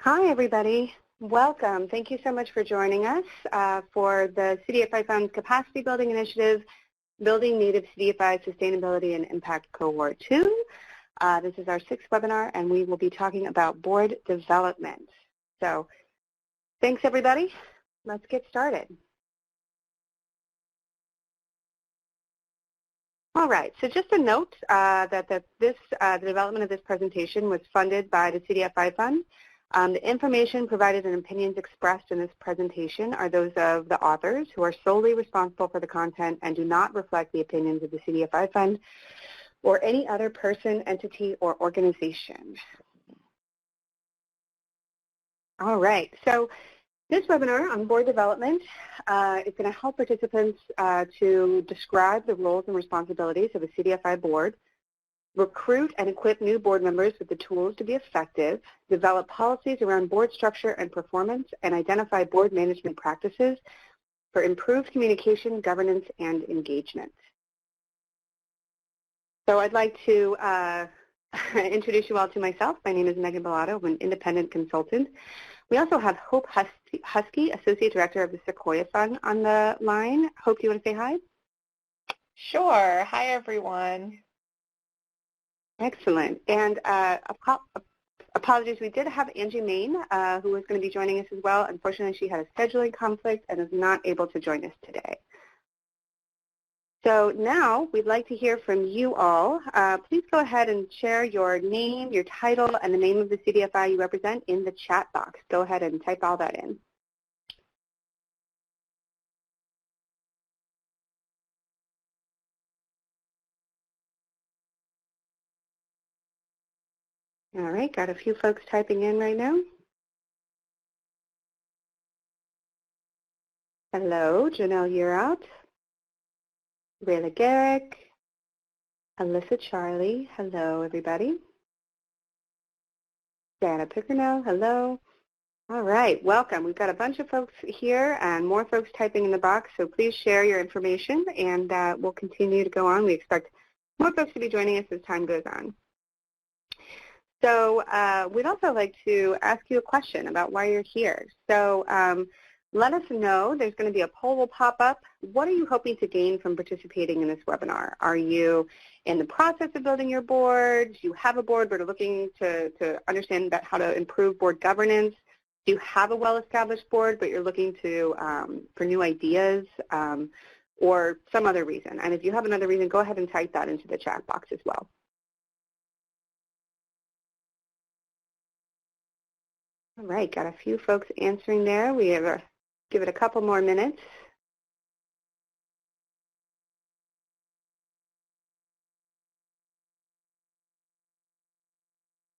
Hi, everybody. Welcome. Thank you so much for joining us for the CDFI Fund's Capacity Building Initiative, Building Native CDFI Sustainability and Impact Cohort 2. This is our 6th webinar, and we will be talking about board development. So thanks, everybody. Let's get started. All right, so just a note that the development of this presentation was funded by the CDFI Fund. The information provided and opinions expressed in this presentation are those of the authors who are solely responsible for the content and do not reflect the opinions of the CDFI Fund or any other person, entity, or organization. All right, so this webinar on board development is going to help participants to describe the roles and responsibilities of a CDFI board, recruit and equip new board members with the tools to be effective, develop policies around board structure and performance, and identify board management practices for improved communication, governance, and engagement. So I'd like to introduce you all to myself. My name is Megan Bellato. I'm an independent consultant. We also have Hope Husky, Associate Director of the Sequoia Fund, on the line. Hope, do you want to say hi? Sure. Hi, everyone. Excellent. And apologies, we did have Angie Main, who was going to be joining us as well. Unfortunately, she had a scheduling conflict and is not able to join us today. So now we'd like to hear from you all. Please go ahead and share your name, your title, and the name of the CDFI you represent in the chat box. Go ahead and type all that in. All right, got a few folks typing in right now. Hello, Janelle Uraut, Rayla Garrick, Alyssa Charlie, hello everybody. Diana Pickernell, hello. All right, welcome. We've got a bunch of folks here and more folks typing in the box, so please share your information and we'll continue to go on. We expect more folks to be joining us as time goes on. So we'd also like to ask you a question about why you're here. So let us know. There's going to be a poll will pop up. What are you hoping to gain from participating in this webinar? Are you in the process of building your board? Do you have a board but are looking to understand how to improve board governance? Do you have a well-established board but you're looking to for new ideas or some other reason? And if you have another reason, go ahead and type that into the chat box as well. All right, got a few folks answering there. We have give it a couple more minutes.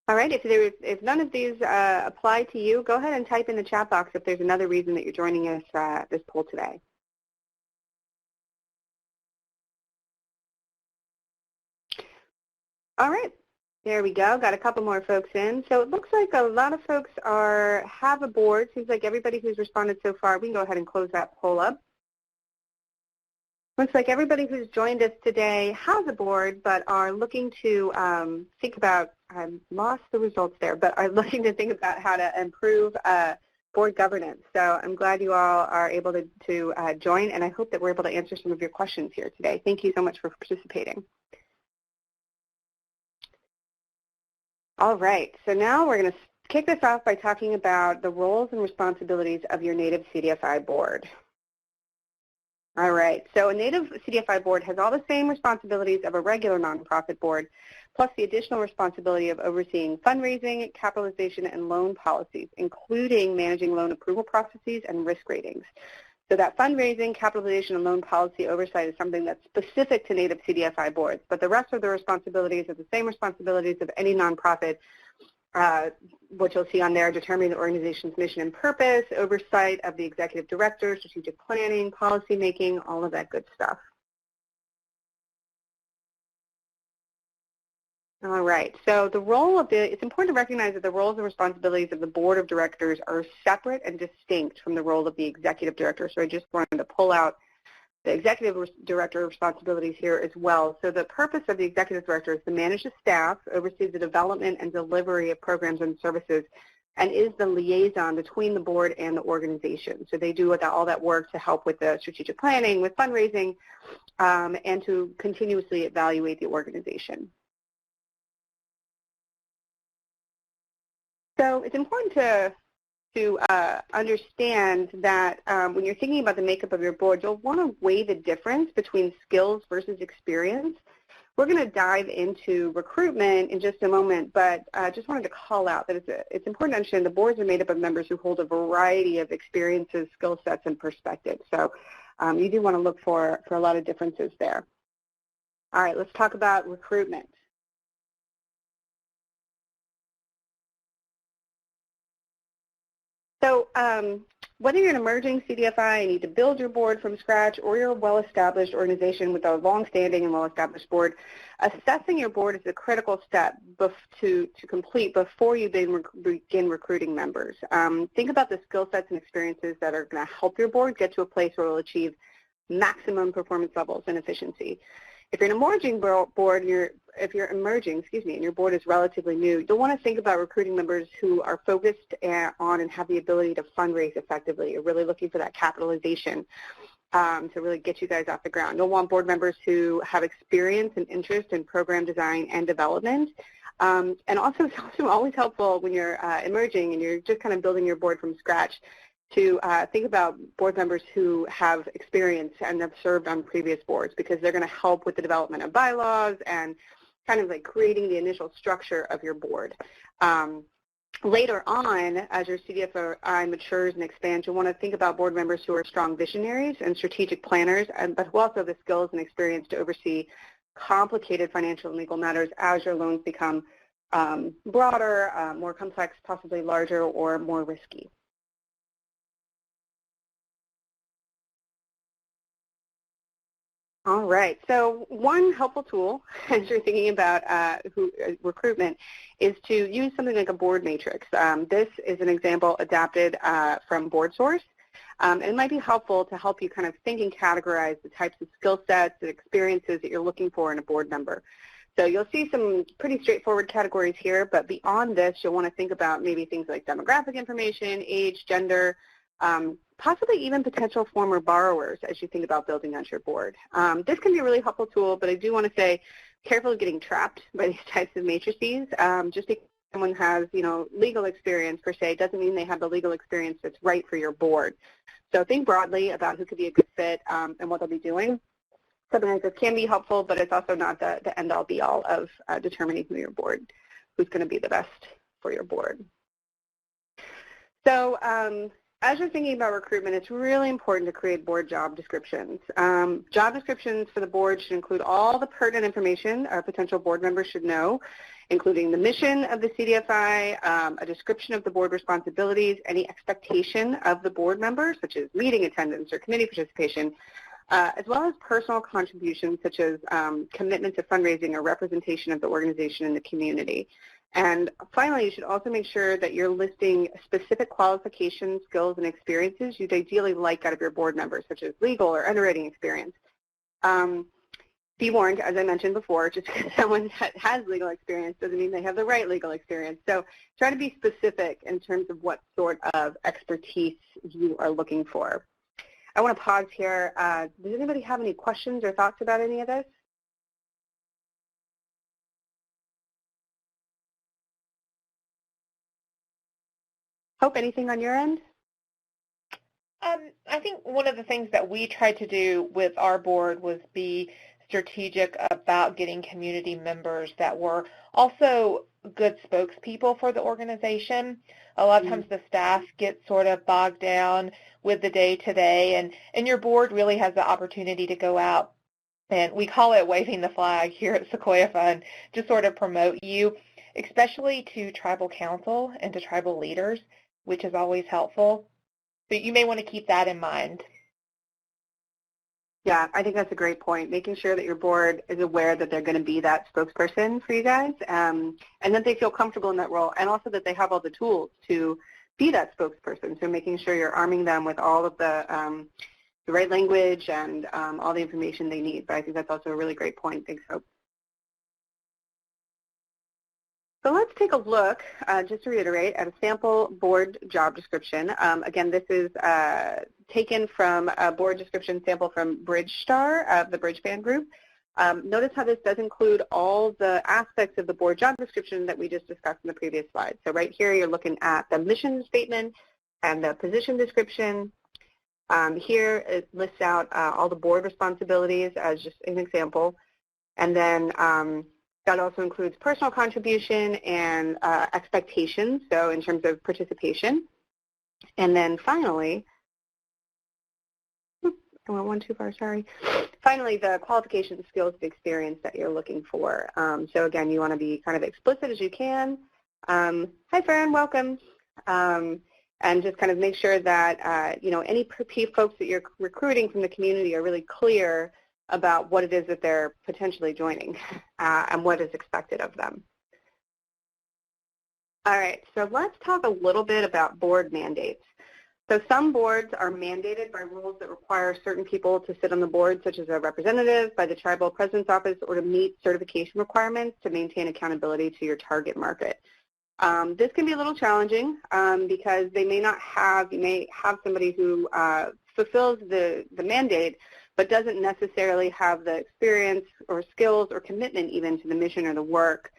All right, if none of these apply to you, go ahead and type in the chat box if there's another reason that you're joining us this poll today. All right. There we go. Got a couple more folks in. So it looks like a lot of folks have a board. Seems like everybody who's responded so far, we can go ahead and close that poll up. Looks like everybody who's joined us today has a board but are looking to think about, I lost the results there, but are looking to think about how to improve board governance. So I'm glad you all are able to join, and I hope that we're able to answer some of your questions here today. Thank you so much for participating. All right, so now we're going to kick this off by talking about the roles and responsibilities of your Native CDFI board. All right, so a Native CDFI board has all the same responsibilities of a regular nonprofit board, plus the additional responsibility of overseeing fundraising, capitalization, and loan policies, including managing loan approval processes and risk ratings. So that fundraising, capitalization, and loan policy oversight is something that's specific to Native CDFI boards, but the rest of the responsibilities are the same responsibilities of any nonprofit, which you'll see on there, determining the organization's mission and purpose, oversight of the executive director, strategic planning, policy making, all of that good stuff. All right, so the role of it's important to recognize that the roles and responsibilities of the board of directors are separate and distinct from the role of the executive director. So I just wanted to pull out the executive director responsibilities here as well. So the purpose of the executive director is to manage the staff, oversee the development and delivery of programs and services and is the liaison between the board and the organization. So they do all that work to help with the strategic planning, with fundraising, and to continuously evaluate the organization. So it's important to understand that when you're thinking about the makeup of your board, you'll want to weigh the difference between skills versus experience. We're going to dive into recruitment in just a moment, but I just wanted to call out that it's important to understand the boards are made up of members who hold a variety of experiences, skill sets, and perspectives. So you do want to look for a lot of differences there. All right, let's talk about recruitment. So whether you're an emerging CDFI and need to build your board from scratch, or you're a well-established organization with a long-standing and well-established board, assessing your board is a critical step to complete before you begin recruiting members. Think about the skill sets and experiences that are going to help your board get to a place where it will achieve maximum performance levels and efficiency. If you're an emerging board, if you're emerging, and your board is relatively new, you'll want to think about recruiting members who are focused on and have the ability to fundraise effectively. You're really looking for that capitalization to really get you guys off the ground. You'll want board members who have experience and interest in program design and development. And also, it's also always helpful when you're emerging and you're just kind of building your board from scratch to think about board members who have experience and have served on previous boards, because they're going to help with the development of bylaws and kind of like creating the initial structure of your board. Later on, as your CDFI matures and expands, you'll want to think about board members who are strong visionaries and strategic planners, but who also have the skills and experience to oversee complicated financial and legal matters as your loans become broader, more complex, possibly larger, or more risky. All right, so one helpful tool as you're thinking about recruitment is to use something like a board matrix. This is an example adapted from BoardSource. It might be helpful to help you kind of think and categorize the types of skill sets and experiences that you're looking for in a board member. So you'll see some pretty straightforward categories here, but beyond this, you'll want to think about maybe things like demographic information, age, gender, possibly even potential former borrowers as you think about building out your board. This can be a really helpful tool, but I do want to say, careful of getting trapped by these types of matrices. Just because someone has, legal experience per se doesn't mean they have the legal experience that's right for your board. So think broadly about who could be a good fit and what they'll be doing. Something like this can be helpful, but it's also not the end-all be-all of determining who's going to be the best for your board. So as you're thinking about recruitment, it's really important to create board job descriptions. Job descriptions for the board should include all the pertinent information our potential board members should know, including the mission of the CDFI, a description of the board responsibilities, any expectation of the board members, such as meeting attendance or committee participation, as well as personal contributions such as commitment to fundraising or representation of the organization in the community. And finally, you should also make sure that you're listing specific qualifications, skills, and experiences you'd ideally like out of your board members, such as legal or underwriting experience. Be warned, as I mentioned before, just because someone has legal experience doesn't mean they have the right legal experience. So try to be specific in terms of what sort of expertise you are looking for. I want to pause here. Does anybody have any questions or thoughts about any of this? Hope, anything on your end? I think one of the things that we tried to do with our board was be strategic about getting community members that were also good spokespeople for the organization. A lot of times the staff get sort of bogged down with the day-to-day, and your board really has the opportunity to go out, and we call it waving the flag here at Sequoia Fund, to sort of promote you, especially to tribal council and to tribal leaders, which is always helpful. So you may want to keep that in mind. Yeah, I think that's a great point, making sure that your board is aware that they're going to be that spokesperson for you guys, and that they feel comfortable in that role, and also that they have all the tools to be that spokesperson. So making sure you're arming them with all of the right language and all the information they need. But I think that's also a really great point. Thanks, Hope. So let's take a look, just to reiterate, at a sample board job description. Again, this is taken from a board description sample from BridgeStar of the Bridgeband Group. Notice how this does include all the aspects of the board job description that we just discussed in the previous slide. So right here you're looking at the mission statement and the position description. Here it lists out all the board responsibilities as just an example. And then that also includes personal contribution and expectations, so in terms of participation. And then finally, I went one too far, sorry. Finally, the qualifications, skills, and experience that you're looking for. So again, you want to be kind of explicit as you can. Hi, Fran, welcome. And just kind of make sure that, you know, any folks that you're recruiting from the community are really clear about what it is that they're potentially joining and what is expected of them. All right, so let's talk a little bit about board mandates. So some boards are mandated by rules that require certain people to sit on the board, such as a representative by the Tribal President's Office, or to meet certification requirements to maintain accountability to your target market. This can be a little challenging because they may not have, you may have somebody who fulfills the mandate, but doesn't necessarily have the experience or skills or commitment even to the mission or the work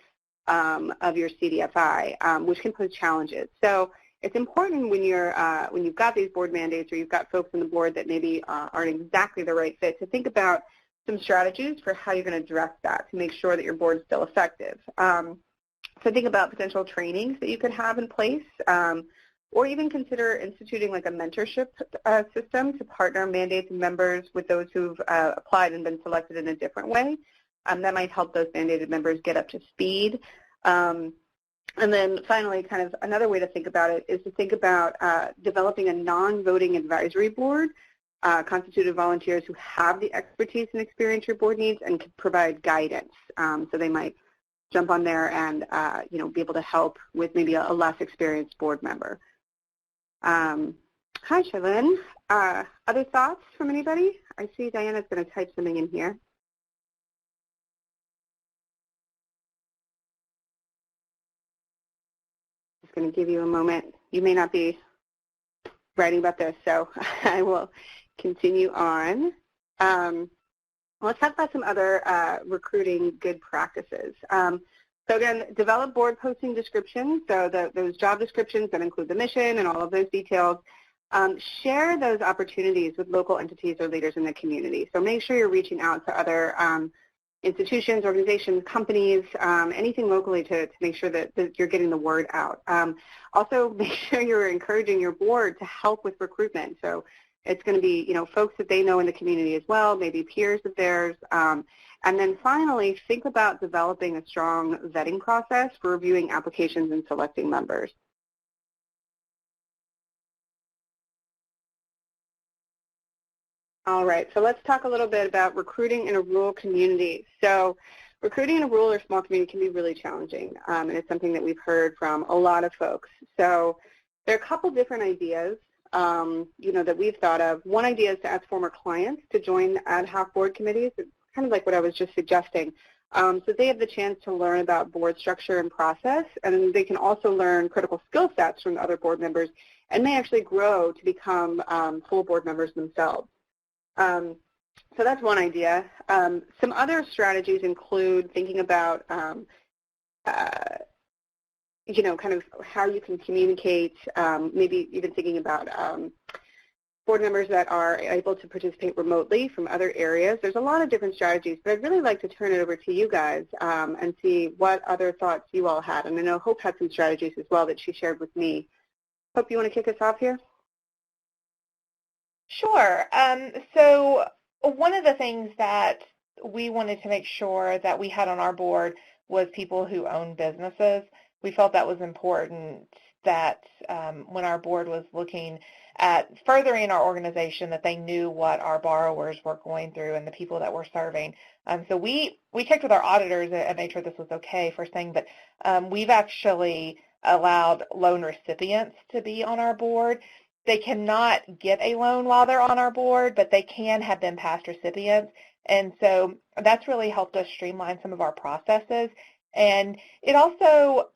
of your CDFI, which can pose challenges. So it's important when you've got these board mandates or you've got folks on the board that maybe aren't exactly the right fit to think about some strategies for how you're going to address that to make sure that your board is still effective. So think about potential trainings that you could have in place, or even consider instituting like a mentorship system to partner mandates and members with those who've applied and been selected in a different way. That might help those mandated members get up to speed. And then finally, kind of another way to think about it is to think about developing a non-voting advisory board constituted of volunteers who have the expertise and experience your board needs and can provide guidance. So they might jump on there and you know, be able to help with maybe a less experienced board member. Hi, Charlene. Other thoughts from anybody? I see Diana's going to type something in here. Just going to give you a moment. You may not be writing about this, so I will continue on. Let's talk about some other recruiting good practices. So again, develop board posting descriptions, so those job descriptions that include the mission and all of those details. Share those opportunities with local entities or leaders in the community. So make sure you're reaching out to other institutions, organizations, companies, anything locally to make sure that you're getting the word out. Also, make sure you're encouraging your board to help with recruitment. So it's going to be, you know, folks that they know in the community as well, maybe peers of theirs. And then finally, think about developing a strong vetting process for reviewing applications and selecting members. All right, so let's talk a little bit about recruiting in a rural community. So recruiting in a rural or small community can be really challenging, and it's something that we've heard from a lot of folks. So there are a couple different ideas you know, that we've thought of. One idea is to ask former clients to join ad hoc board committees. It's kind of like what I was just suggesting. So they have the chance to learn about board structure and process, and they can also learn critical skill sets from the other board members and may actually grow to become full board members themselves. So that's one idea. Some other strategies include thinking about you know, kind of how you can communicate, maybe even thinking about board members that are able to participate remotely from other areas. There's a lot of different strategies, but I'd really like to turn it over to you guys and see what other thoughts you all had. And I know Hope had some strategies as well that she shared with me. Hope, you want to kick us off here? Sure. So one of the things that we wanted to make sure that we had on our board was people who own businesses. We felt that was important that when our board was looking at furthering our organization, that they knew what our borrowers were going through and the people that we're serving. So we checked with our auditors and made sure this was okay first thing, but we've actually allowed loan recipients to be on our board. They cannot get a loan while they're on our board, but they can have been past recipients. And so that's really helped us streamline some of our processes And it also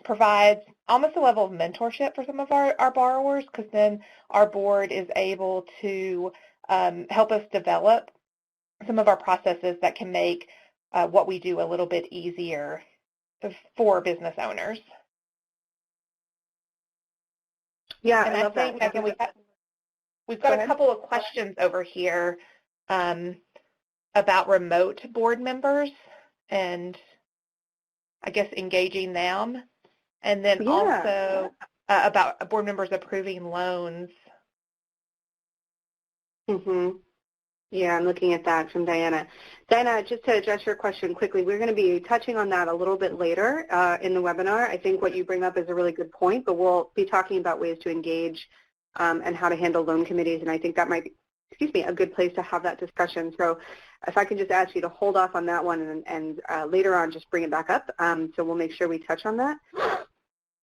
provides almost a level of mentorship for some of our borrowers, because then our board is able to help us develop some of our processes that can make what we do a little bit easier for business owners. Yeah, And I love that. Megan, we've got a couple of questions over here about remote board members and I guess engaging them, and then also about board members approving loans. Mm-hmm. Yeah, I'm looking at that from Diana. Diana, just to address your question quickly, we're going to be touching on that a little bit later in the webinar. I think what you bring up is a really good point, but we'll be talking about ways to engage and how to handle loan committees, and I think that might be, a good place to have that discussion. So if I can just ask you to hold off on that one and later on just bring it back up, so we'll make sure we touch on that.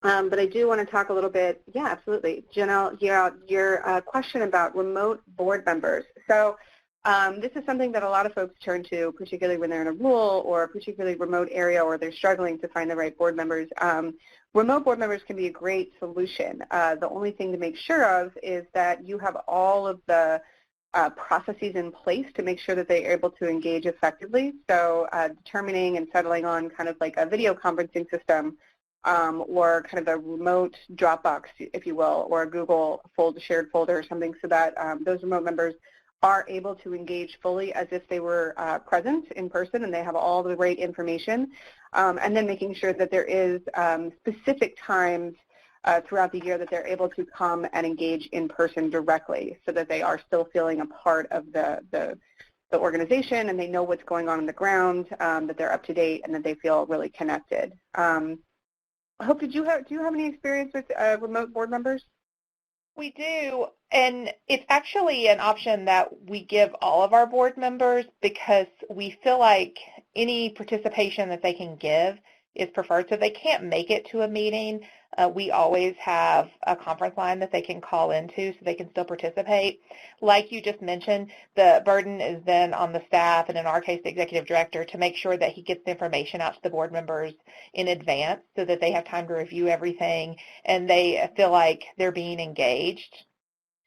But I do want to talk a little bit, yeah, absolutely. Janelle, your question about remote board members. So this is something that a lot of folks turn to, particularly when they're in a rural or a particularly remote area or they're struggling to find the right board members. Remote board members can be a great solution. The only thing to make sure of is that you have all of the processes in place to make sure that they're able to engage effectively. So determining and settling on kind of like a video conferencing system or kind of a remote Dropbox, if you will, or a Google shared folder or something, so that those remote members are able to engage fully as if they were present in person and they have all the right information, and then making sure that there is specific times throughout the year that they're able to come and engage in person directly, so that they are still feeling a part of the organization and they know what's going on the ground, that they're up to date, and that they feel really connected. Hope, do you have any experience with remote board members? We do, and it's actually an option that we give all of our board members because we feel like any participation that they can give is preferred. So they can't make it to a meeting. We always have a conference line that they can call into so they can still participate. Like you just mentioned, the burden is then on the staff, and in our case, the executive director, to make sure that he gets the information out to the board members in advance so that they have time to review everything and they feel like they're being engaged.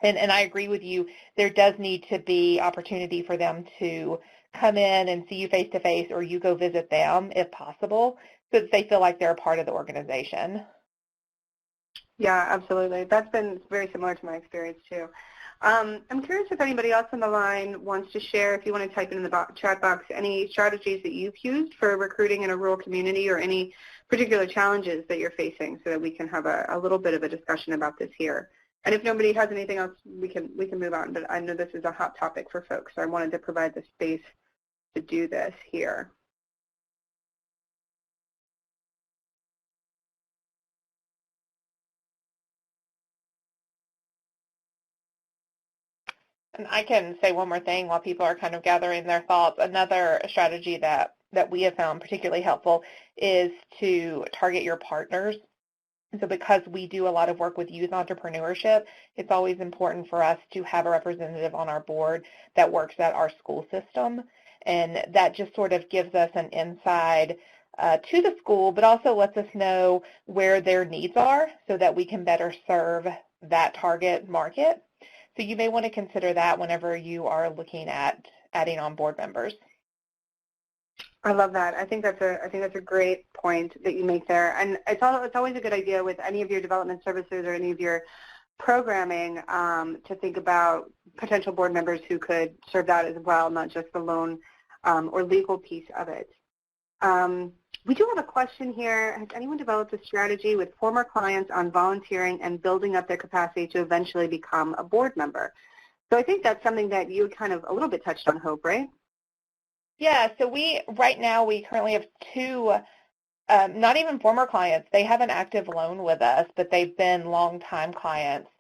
And I agree with you, there does need to be opportunity for them to come in and see you face-to-face, or you go visit them if possible, so that they feel like they're a part of the organization. Yeah, absolutely. That's been very similar to my experience too. I'm curious if anybody else on the line wants to share, if you want to type in the chat box, any strategies that you've used for recruiting in a rural community, or any particular challenges that you're facing, so that we can have a little bit of a discussion about this here. And if nobody has anything else, we can move on, but I know this is a hot topic for folks, so I wanted to provide the space to do this here. And I can say one more thing while people are kind of gathering their thoughts. Another strategy that we have found particularly helpful is to target your partners. So because we do a lot of work with youth entrepreneurship, it's always important for us to have a representative on our board that works at our school system. And that just sort of gives us an insight to the school, but also lets us know where their needs are so that we can better serve that target market. So you may want to consider that whenever you are looking at adding on board members. I love that. I think that's a great point that you make there, and it's always a good idea with any of your development services or any of your programming to think about potential board members who could serve that as well, not just the loan or legal piece of it. We do have a question here. Has anyone developed a strategy with former clients on volunteering and building up their capacity to eventually become a board member? So I think that's something that you kind of a little bit touched on, Hope, right? Yeah, so right now we currently have two, not even former clients. They have an active loan with us, but they've been longtime clients,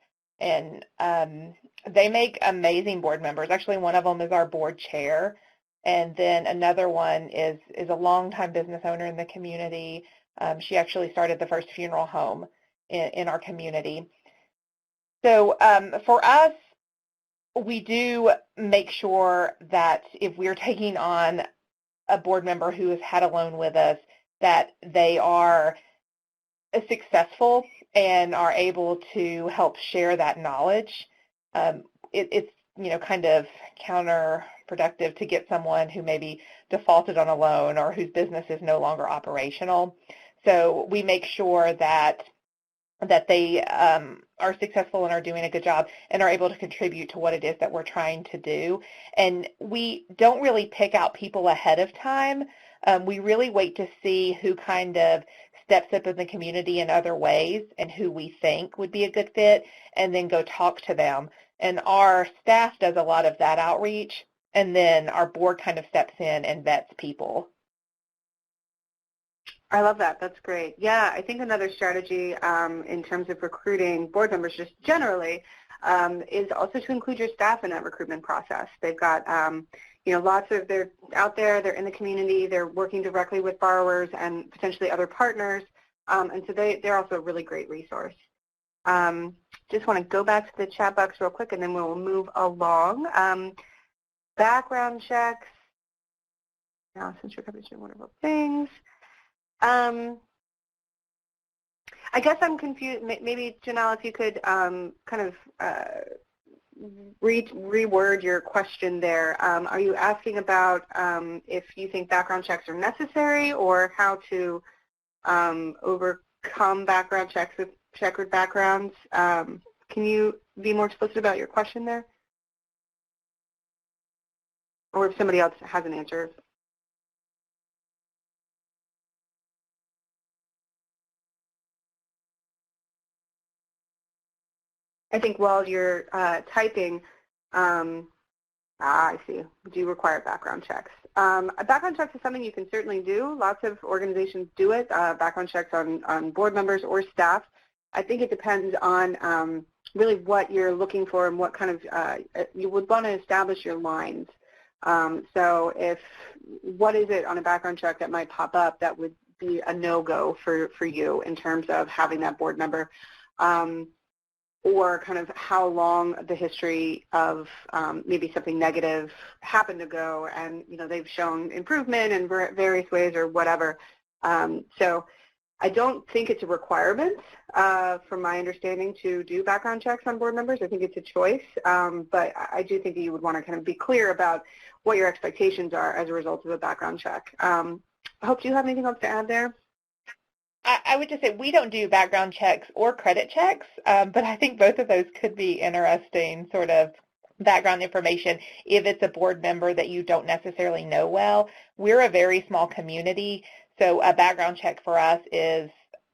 and they make amazing board members. Actually, one of them is our board chair, and then another one is a longtime business owner in the community. She actually started the first funeral home in our community. So for us, we do make sure that if we're taking on a board member who has had a loan with us, that they are successful and are able to help share that knowledge. It's kind of counterproductive to get someone who maybe defaulted on a loan or whose business is no longer operational. So we make sure that they are successful and are doing a good job and are able to contribute to what it is that we're trying to do. And we don't really pick out people ahead of time. We really wait to see who kind of steps up in the community in other ways and who we think would be a good fit, and then go talk to them. And our staff does a lot of that outreach, and then our board kind of steps in and vets people. I love that. That's great. Yeah, I think another strategy in terms of recruiting board members just generally is also to include your staff in that recruitment process. They've got, lots of, they're out there, they're in the community, they're working directly with borrowers and potentially other partners, and so they're also a really great resource. Just want to go back to the chat box real quick and then we'll move along. Background checks. Now, since you're covering wonderful things. I guess I'm confused. Maybe, Janelle, if you could kind of reword your question there. Are you asking about if you think background checks are necessary, or how to overcome background checks with checkered backgrounds? Can you be more explicit about your question there? Or if somebody else has an answer. I think while you're typing, I see, do you require background checks? Background checks is something you can certainly do. Lots of organizations do it, background checks on board members or staff. I think it depends on really what you're looking for and what kind of, you would want to establish your lines. So what is it on a background check that might pop up that would be a no-go for you in terms of having that board member? Or kind of how long the history of maybe something negative happened ago, and they've shown improvement in various ways or whatever. So I don't think it's a requirement, from my understanding, to do background checks on board members. I think it's a choice, but I do think that you would want to kind of be clear about what your expectations are as a result of a background check. I hope you have anything else to add there. I would just say we don't do background checks or credit checks, but I think both of those could be interesting sort of background information if it's a board member that you don't necessarily know well. We're a very small community, so a background check for us is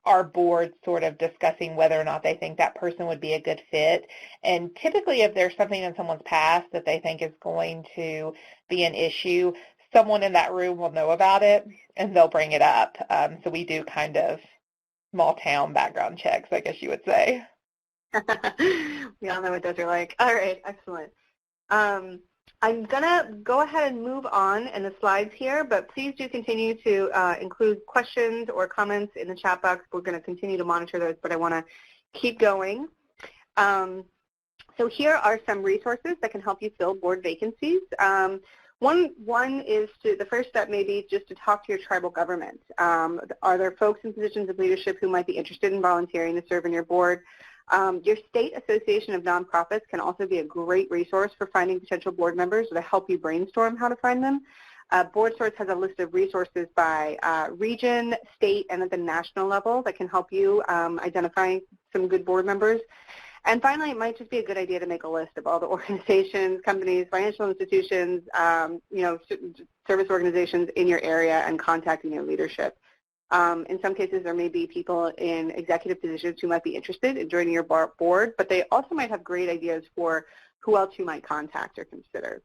our board sort of discussing whether or not they think that person would be a good fit. And typically if there's something in someone's past that they think is going to be an issue, someone in that room will know about it and they'll bring it up. So we do kind of small town background checks, I guess you would say. We all know what those are like. All right, excellent. I'm going to go ahead and move on in the slides here, but please do continue to include questions or comments in the chat box. We're going to continue to monitor those, but I want to keep going. So here are some resources that can help you fill board vacancies. One is the first step may be just to talk to your tribal government. Are there folks in positions of leadership who might be interested in volunteering to serve on your board? Your state association of nonprofits can also be a great resource for finding potential board members to help you brainstorm how to find them. BoardSource has a list of resources by region, state, and at the national level that can help you identify some good board members. And finally, it might just be a good idea to make a list of all the organizations, companies, financial institutions, service organizations in your area and contacting your leadership. In some cases, there may be people in executive positions who might be interested in joining your board, but they also might have great ideas for who else you might contact or consider.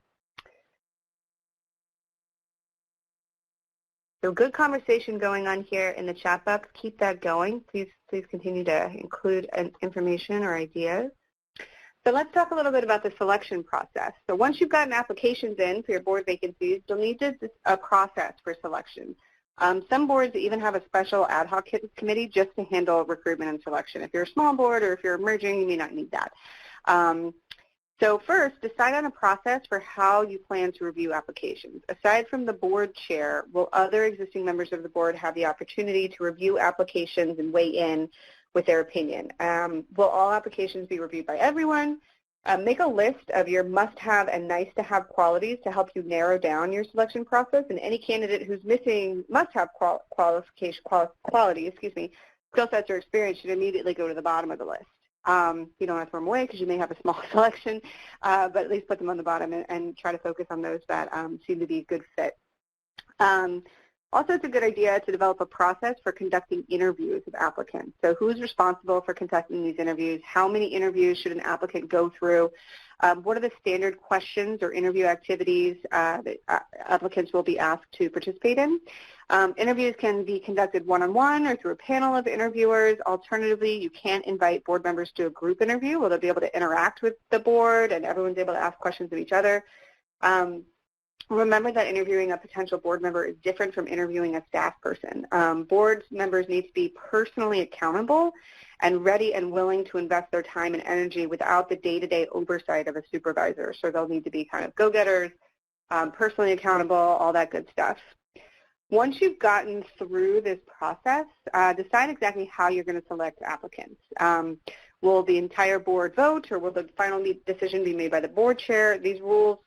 So good conversation going on here in the chat box. Keep that going. Please continue to include information or ideas. So let's talk a little bit about the selection process. So once you've gotten applications in for your board vacancies, you'll need a process for selection. Some boards even have a special ad hoc committee just to handle recruitment and selection. If you're a small board or if you're emerging, you may not need that. So first, decide on a process for how you plan to review applications. Aside from the board chair, will other existing members of the board have the opportunity to review applications and weigh in with their opinion? Will all applications be reviewed by everyone? Make a list of your must-have and nice-to-have qualities to help you narrow down your selection process, and any candidate who's missing must-have qualities, skill sets or experience should immediately go to the bottom of the list. You don't have to throw them away because you may have a small selection, but at least put them on the bottom and try to focus on those that seem to be a good fit. Also, it's a good idea to develop a process for conducting interviews with applicants. So who's responsible for conducting these interviews? How many interviews should an applicant go through? What are the standard questions or interview activities that applicants will be asked to participate in? Interviews can be conducted one-on-one or through a panel of interviewers. Alternatively, you can invite board members to a group interview where they'll be able to interact with the board and everyone's able to ask questions of each other. Remember that interviewing a potential board member is different from interviewing a staff person. Board members need to be personally accountable and ready and willing to invest their time and energy without the day-to-day oversight of a supervisor. So they'll need to be kind of go-getters, personally accountable, all that good stuff. Once you've gotten through this process, decide exactly how you're going to select applicants. Will the entire board vote, or will the final decision be made by the board chair? These rules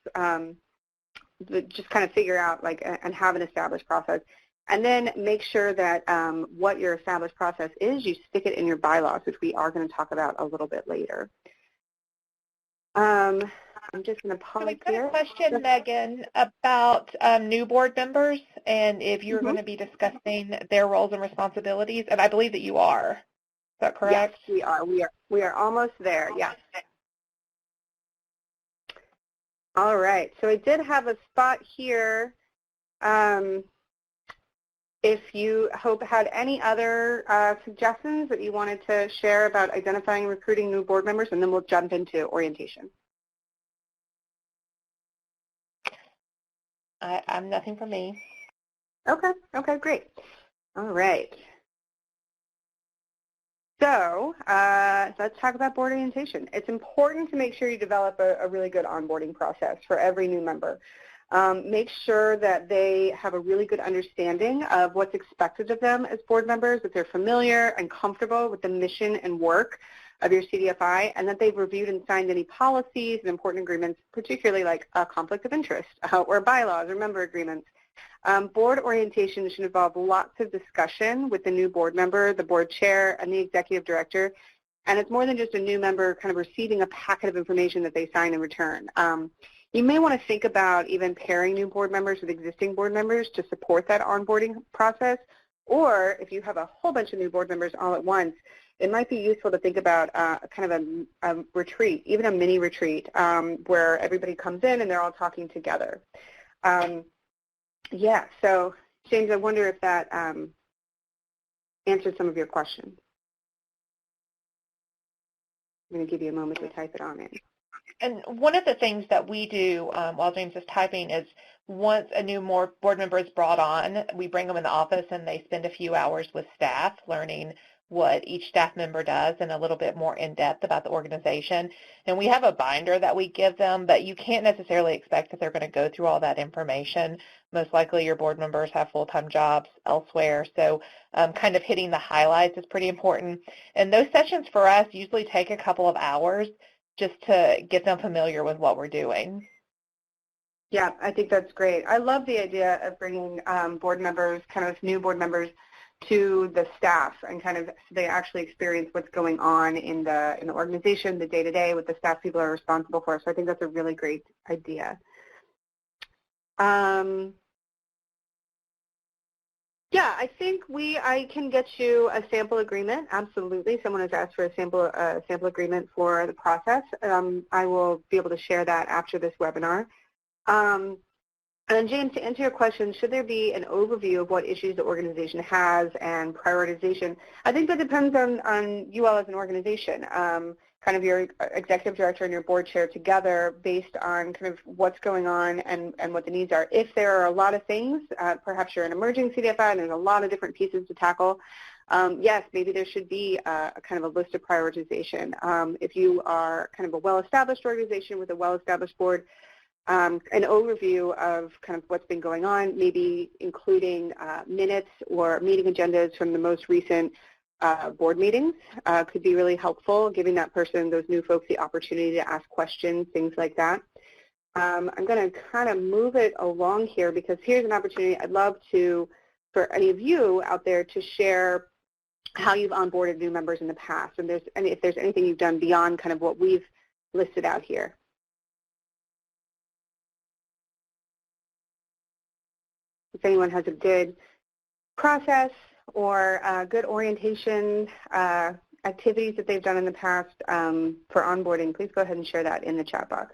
just kind of figure out and have an established process. And then make sure that what your established process is, you stick it in your bylaws, which we are going to talk about a little bit later. I'm just going to pause here. So we've got a question, Megan, about new board members and if you're going to be discussing their roles and responsibilities, and I believe that you are. Is that correct? Yes, we are. We are almost there, yes. All right, so I did have a spot here. If you had any other suggestions that you wanted to share about identifying and recruiting new board members, and then we'll jump into orientation. I'm nothing for me. Okay, great. All right. So let's talk about board orientation. It's important to make sure you develop a really good onboarding process for every new member. Make sure that they have a really good understanding of what's expected of them as board members, that they're familiar and comfortable with the mission and work of your CDFI, and that they've reviewed and signed any policies and important agreements, particularly like a conflict of interest or bylaws or member agreements. Board orientation should involve lots of discussion with the new board member, the board chair, and the executive director. And it's more than just a new member kind of receiving a packet of information that they sign in return. You may want to think about even pairing new board members with existing board members to support that onboarding process. Or if you have a whole bunch of new board members all at once, it might be useful to think about kind of a retreat, even a mini retreat, where everybody comes in and they're all talking together. Yeah, so James, I wonder if that answered some of your questions. I'm going to give you a moment to type it on in. And one of the things that we do while James is typing is once a new board member is brought on, we bring them in the office and they spend a few hours with staff learning what each staff member does and a little bit more in depth about the organization. And we have a binder that we give them, but you can't necessarily expect that they're going to go through all that information. Most likely your board members have full-time jobs elsewhere, so kind of hitting the highlights is pretty important. And those sessions for us usually take a couple of hours just to get them familiar with what we're doing. Yeah, I think that's great. I love the idea of bringing board members, kind of new board members, to the staff and kind of so they actually experience what's going on in the organization, the day-to-day, what the staff people are responsible for. So I think that's a really great idea. Yeah, I think I can get you a sample agreement. Absolutely. Someone has asked for a sample agreement for the process. I will be able to share that after this webinar. And James, to answer your question, should there be an overview of what issues the organization has and prioritization? I think that depends on you all as an organization, kind of your executive director and your board chair together based on kind of what's going on and what the needs are. If there are a lot of things, perhaps you're an emerging CDFI and there's a lot of different pieces to tackle, yes, maybe there should be a kind of a list of prioritization. If you are kind of a well-established organization with a well-established board, an overview of kind of what's been going on, maybe including minutes or meeting agendas from the most recent board meetings could be really helpful, giving that person, those new folks, the opportunity to ask questions, things like that. I'm going to kind of move it along here because here's an opportunity I'd love to, for any of you out there, to share how you've onboarded new members in the past, and if there's anything you've done beyond kind of what we've listed out here. If anyone has a good process or good orientation activities that they've done in the past for onboarding, please go ahead and share that in the chat box.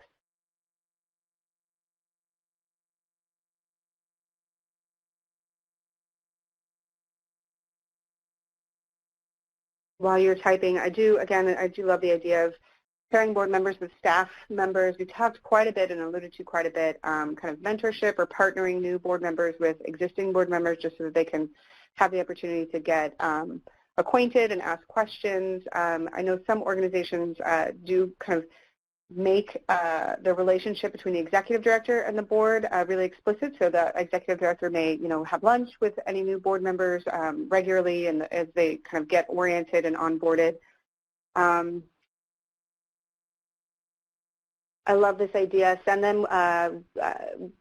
While you're typing, I do love the idea of pairing board members with staff members. We talked quite a bit and alluded to quite a bit, kind of mentorship or partnering new board members with existing board members just so that they can have the opportunity to get acquainted and ask questions. I know some organizations do kind of make the relationship between the executive director and the board really explicit, so the executive director may, have lunch with any new board members regularly, and as they kind of get oriented and onboarded. I love this idea. Send them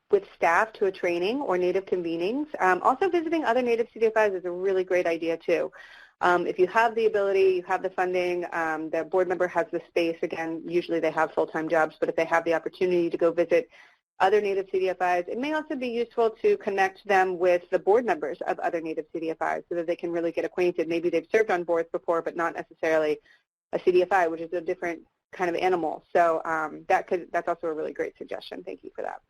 with staff to a training or Native convenings. Also visiting other Native CDFIs is a really great idea too. If you have the ability, you have the funding, the board member has the space, again, usually they have full-time jobs, but if they have the opportunity to go visit other Native CDFIs, it may also be useful to connect them with the board members of other Native CDFIs so that they can really get acquainted. Maybe they've served on boards before, but not necessarily a CDFI, which is a different kind of animal. So that's also a really great suggestion. Thank you for that.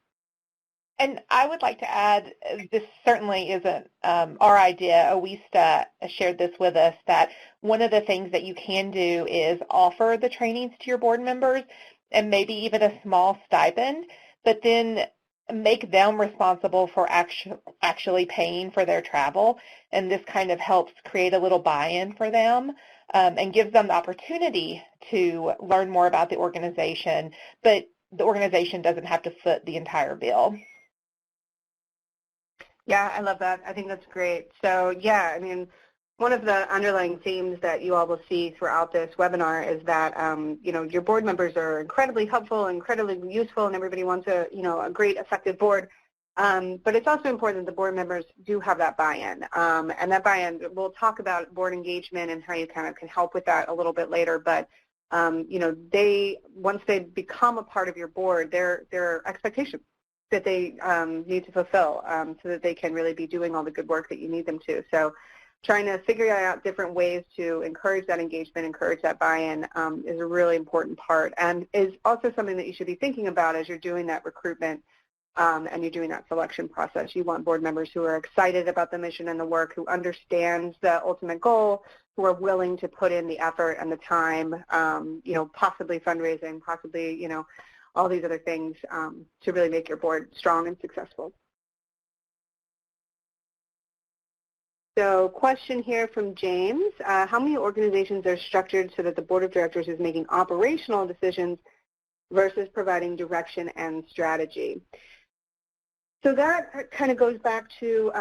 And I would like to add, this certainly isn't our idea. OESTA shared this with us, that one of the things that you can do is offer the trainings to your board members and maybe even a small stipend, but then make them responsible for actually paying for their travel. And this kind of helps create a little buy-in for them and gives them the opportunity to learn more about the organization, but the organization doesn't have to foot the entire bill. Yeah, I love that. I think that's great. So yeah, I mean, one of the underlying themes that you all will see throughout this webinar is that, your board members are incredibly helpful, incredibly useful, and everybody wants a great, effective board. But it's also important that the board members do have that buy-in. And that buy-in, we'll talk about board engagement and how you kind of can help with that a little bit later. But, once they become a part of your board, there are expectations that they need to fulfill so that they can really be doing all the good work that you need them to. So trying to figure out different ways to encourage that engagement, encourage that buy-in is a really important part, and is also something that you should be thinking about as you're doing that recruitment and you're doing that selection process. You want board members who are excited about the mission and the work, who understand the ultimate goal, who are willing to put in the effort and the time, possibly fundraising, possibly, all these other things to really make your board strong and successful. So question here from James, how many organizations are structured so that the board of directors is making operational decisions versus providing direction and strategy? So that kind of goes back to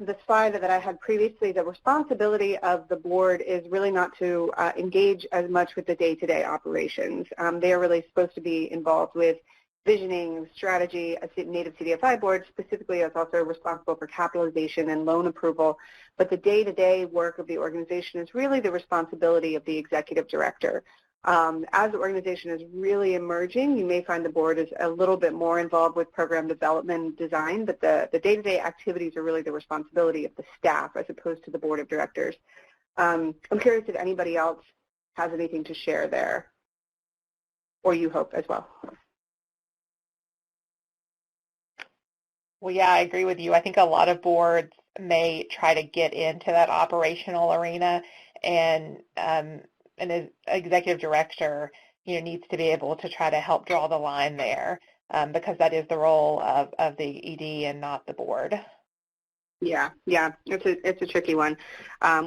the slide that I had previously. The responsibility of the board is really not to engage as much with the day-to-day operations. They are really supposed to be involved with visioning, strategy. A Native CDFI board specifically is also responsible for capitalization and loan approval, but the day-to-day work of the organization is really the responsibility of the executive director. As the organization is really emerging, you may find the board is a little bit more involved with program development and design, but the day-to-day activities are really the responsibility of the staff as opposed to the board of directors. I'm curious if anybody else has anything to share there, or you hope as well. Well, yeah, I agree with you. I think a lot of boards may try to get into that operational arena, and an executive director, needs to be able to try to help draw the line there because that is the role of the ED and not the board. Yeah, it's a tricky one.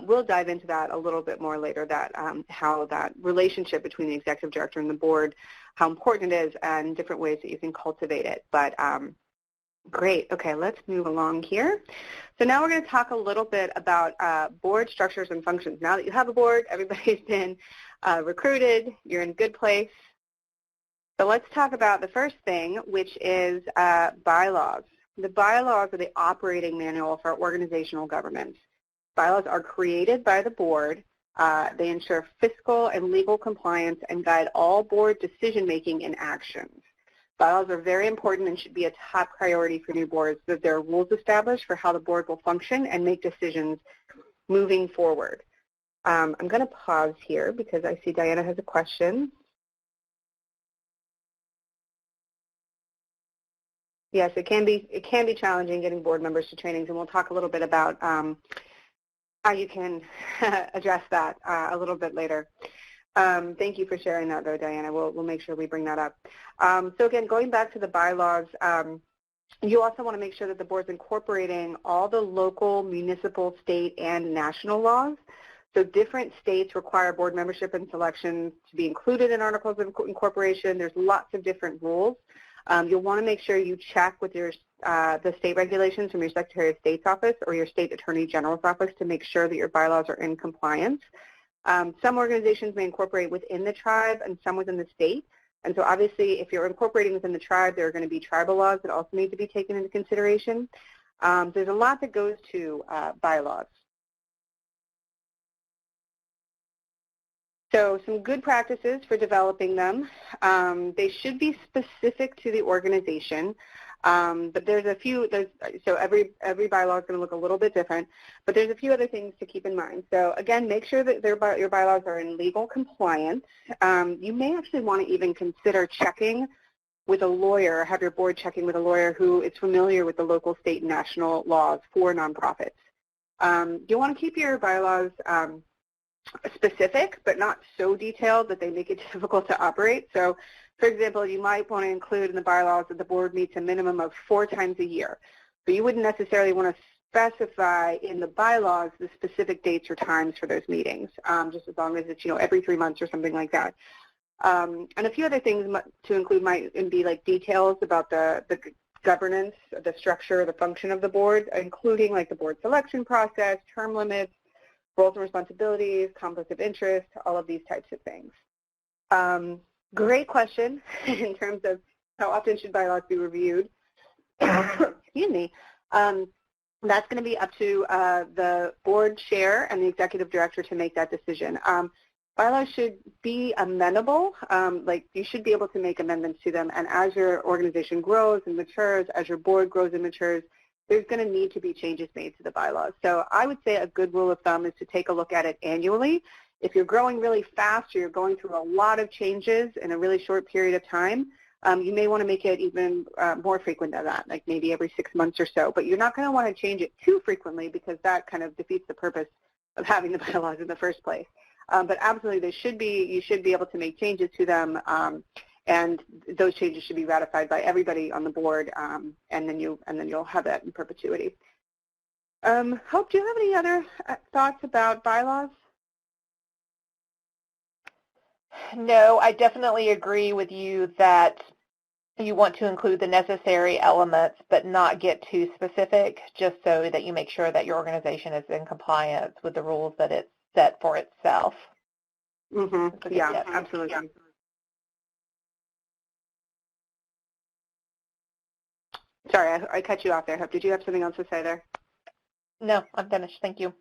We'll dive into that a little bit more later, that how that relationship between the executive director and the board, how important it is, and different ways that you can cultivate it. But great. Okay, let's move along here. So now we're going to talk a little bit about board structures and functions. Now that you have a board, everybody's been recruited, you're in a good place. So let's talk about the first thing, which is bylaws. The bylaws are the operating manual for organizational governance. Bylaws are created by the board. They ensure fiscal and legal compliance and guide all board decision-making and actions. Bylaws are very important and should be a top priority for new boards, that there are rules established for how the board will function and make decisions moving forward. I'm going to pause here because I see Diana has a question. Yes, it can be challenging getting board members to trainings, and we'll talk a little bit about how you can address that a little bit later. Thank you for sharing that, though, Diana. We'll make sure we bring that up. So again, going back to the bylaws, you also want to make sure that the board's incorporating all the local, municipal, state, and national laws. So different states require board membership and selection to be included in articles of incorporation. There's lots of different rules. You'll want to make sure you check with your the state regulations from your Secretary of State's office or your state attorney general's office to make sure that your bylaws are in compliance. Some organizations may incorporate within the tribe and some within the state. And so obviously if you're incorporating within the tribe, there are going to be tribal laws that also need to be taken into consideration. There's a lot that goes to bylaws. So some good practices for developing them. They should be specific to the organization, but there's a few, so every bylaw is going to look a little bit different, but there's a few other things to keep in mind. So again, make sure that your bylaws are in legal compliance. You may actually want to even consider checking with a lawyer, have your board checking with a lawyer who is familiar with the local, state, and national laws for nonprofits. You'll want to keep your bylaws specific, but not so detailed that they make it difficult to operate. So, for example, you might want to include in the bylaws that the board meets a minimum of 4 times a year. So you wouldn't necessarily want to specify in the bylaws the specific dates or times for those meetings, just as long as it's, every 3 months or something like that. And a few other things to include might be like details about the governance, the structure, the function of the board, including like the board selection process, term limits, roles and responsibilities, conflicts of interest, all of these types of things. Great question in terms of how often should bylaws be reviewed. Excuse me. That's going to be up to the board chair and the executive director to make that decision. Bylaws should be amendable, like you should be able to make amendments to them, and as your organization grows and matures, as your board grows and matures, there's going to need to be changes made to the bylaws. So I would say a good rule of thumb is to take a look at it annually. If you're growing really fast or you're going through a lot of changes in a really short period of time, you may want to make it even more frequent than that, like maybe every 6 months or so. But you're not going to want to change it too frequently because that kind of defeats the purpose of having the bylaws in the first place. But absolutely, you should be able to make changes to them. And those changes should be ratified by everybody on the board, and then you'll have that in perpetuity. Hope, do you have any other thoughts about bylaws? No, I definitely agree with you that you want to include the necessary elements, but not get too specific, just so that you make sure that your organization is in compliance with the rules that it's set for itself. Mm-hmm. Yeah, absolutely. Yeah. Sorry, I cut you off there. Hope, did you have something else to say there? No, I'm finished. Thank you.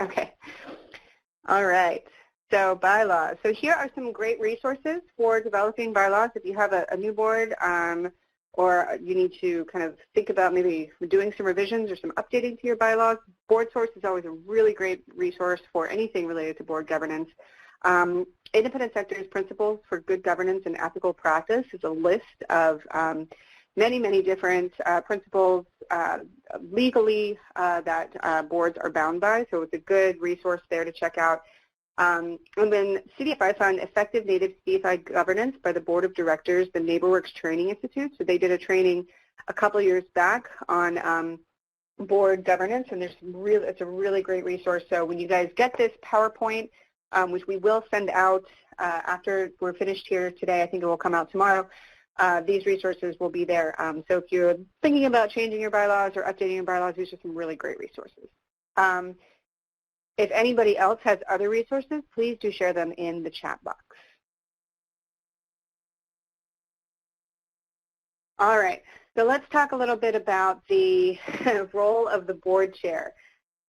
Okay. All right. So bylaws. So here are some great resources for developing bylaws if you have a new board or you need to kind of think about maybe doing some revisions or some updating to your bylaws. BoardSource is always a really great resource for anything related to board governance. Independent Secretary's Principles for Good Governance and Ethical Practice is a list of many different principles legally that boards are bound by, so it's a good resource there to check out. And then CDFI found Effective Native CDFI Governance by the Board of Directors, the NeighborWorks Training Institute. So they did a training a couple years back on board governance, and it's a really great resource. So when you guys get this PowerPoint, which we will send out after we're finished here today, I think it will come out tomorrow, these resources will be there. So if you're thinking about changing your bylaws or updating your bylaws, these are some really great resources. If anybody else has other resources, please do share them in the chat box. All right, so let's talk a little bit about the role of the board chair.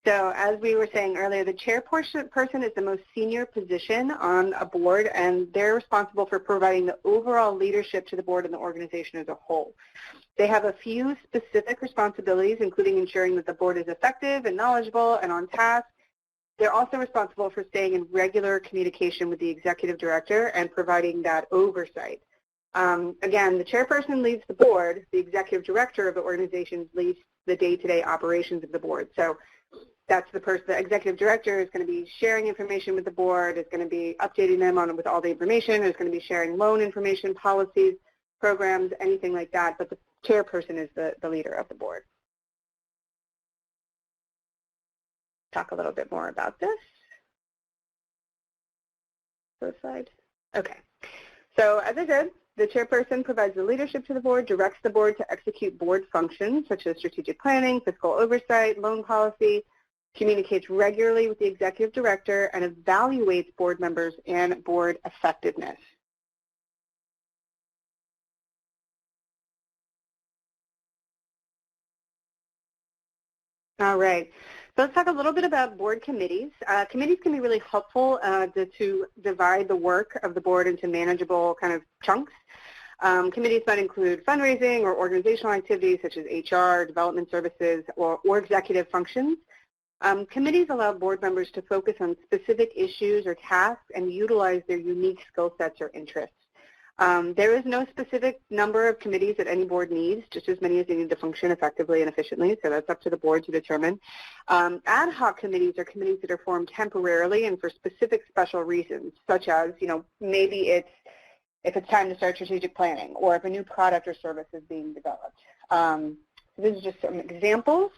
So as we were saying earlier, the chairperson is the most senior position on a board, and they're responsible for providing the overall leadership to the board and the organization as a whole. They have a few specific responsibilities, including ensuring that the board is effective and knowledgeable and on task. They're also responsible for staying in regular communication with the executive director and providing that oversight. Again, the chairperson leads the board. The executive director of the organization leads the day-to-day operations of the board. So that's the person. The executive director is going to be sharing information with the board, is going to be updating them with all the information, is going to be sharing loan information, policies, programs, anything like that. But the chairperson is the leader of the board. Talk a little bit more about this. First slide. Okay. So as I said, the chairperson provides the leadership to the board, directs the board to execute board functions such as strategic planning, fiscal oversight, loan policy, communicates regularly with the executive director, and evaluates board members and board effectiveness. All right. So let's talk a little bit about board committees. Committees can be really helpful to divide the work of the board into manageable kind of chunks. Committees might include fundraising or organizational activities such as HR, development services, or executive functions. Committees allow board members to focus on specific issues or tasks and utilize their unique skill sets or interests. There is no specific number of committees that any board needs, just as many as they need to function effectively and efficiently, so that's up to the board to determine. Ad hoc committees are committees that are formed temporarily and for specific special reasons, such as, maybe if it's time to start strategic planning or if a new product or service is being developed. So this is just some examples.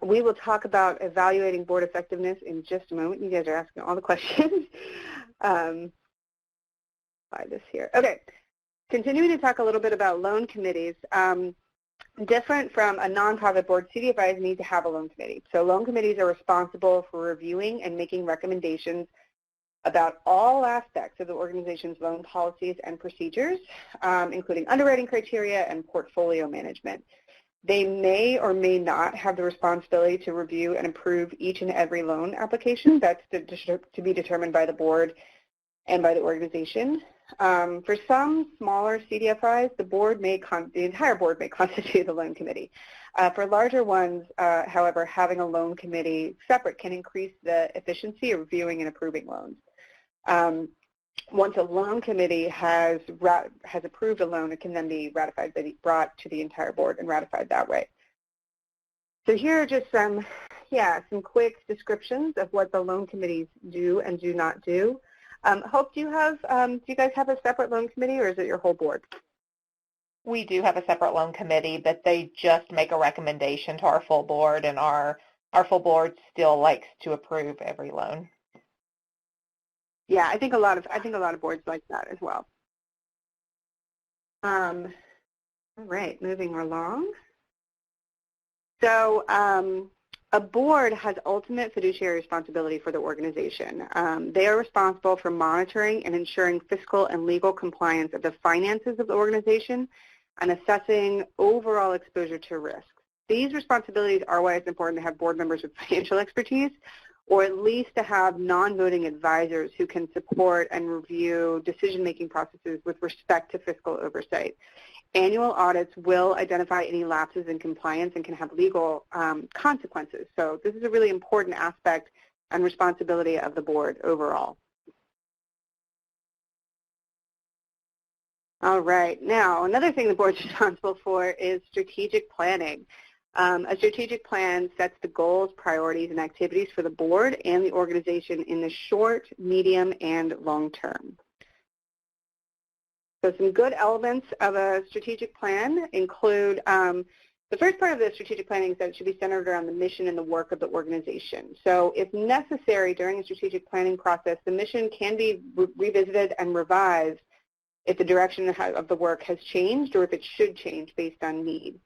We will talk about evaluating board effectiveness in just a moment. You guys are asking all the questions. This here. Okay, continuing to talk a little bit about loan committees. Different from a nonprofit board, CDFIs need to have a loan committee. So loan committees are responsible for reviewing and making recommendations about all aspects of the organization's loan policies and procedures, including underwriting criteria and portfolio management. They may or may not have the responsibility to review and approve each and every loan application. That's to be determined by the board and by the organization. For some smaller CDFIs, the entire board may constitute the loan committee. For larger ones, however, having a loan committee separate can increase the efficiency of reviewing and approving loans. Once a loan committee has approved a loan, it can then be brought to the entire board and ratified that way. So here are just some quick descriptions of what the loan committees do and do not do. Hope, do you guys have a separate loan committee, or is it your whole board? We do have a separate loan committee, but they just make a recommendation to our full board, and our full board still likes to approve every loan. Yeah, I think a lot of boards like that as well. All right, moving along. So a board has ultimate fiduciary responsibility for the organization. They are responsible for monitoring and ensuring fiscal and legal compliance of the finances of the organization and assessing overall exposure to risk. These responsibilities are why it's important to have board members with financial expertise, or at least to have non-voting advisors who can support and review decision-making processes with respect to fiscal oversight. Annual audits will identify any lapses in compliance and can have legal consequences. So this is a really important aspect and responsibility of the board overall. All right, now another thing the board is responsible for is strategic planning. A strategic plan sets the goals, priorities, and activities for the board and the organization in the short, medium, and long term. So some good elements of a strategic plan include The first part of the strategic planning is that it should be centered around the mission and the work of the organization. So if necessary during a strategic planning process, the mission can be revisited and revised if the direction of the work has changed or if it should change based on need.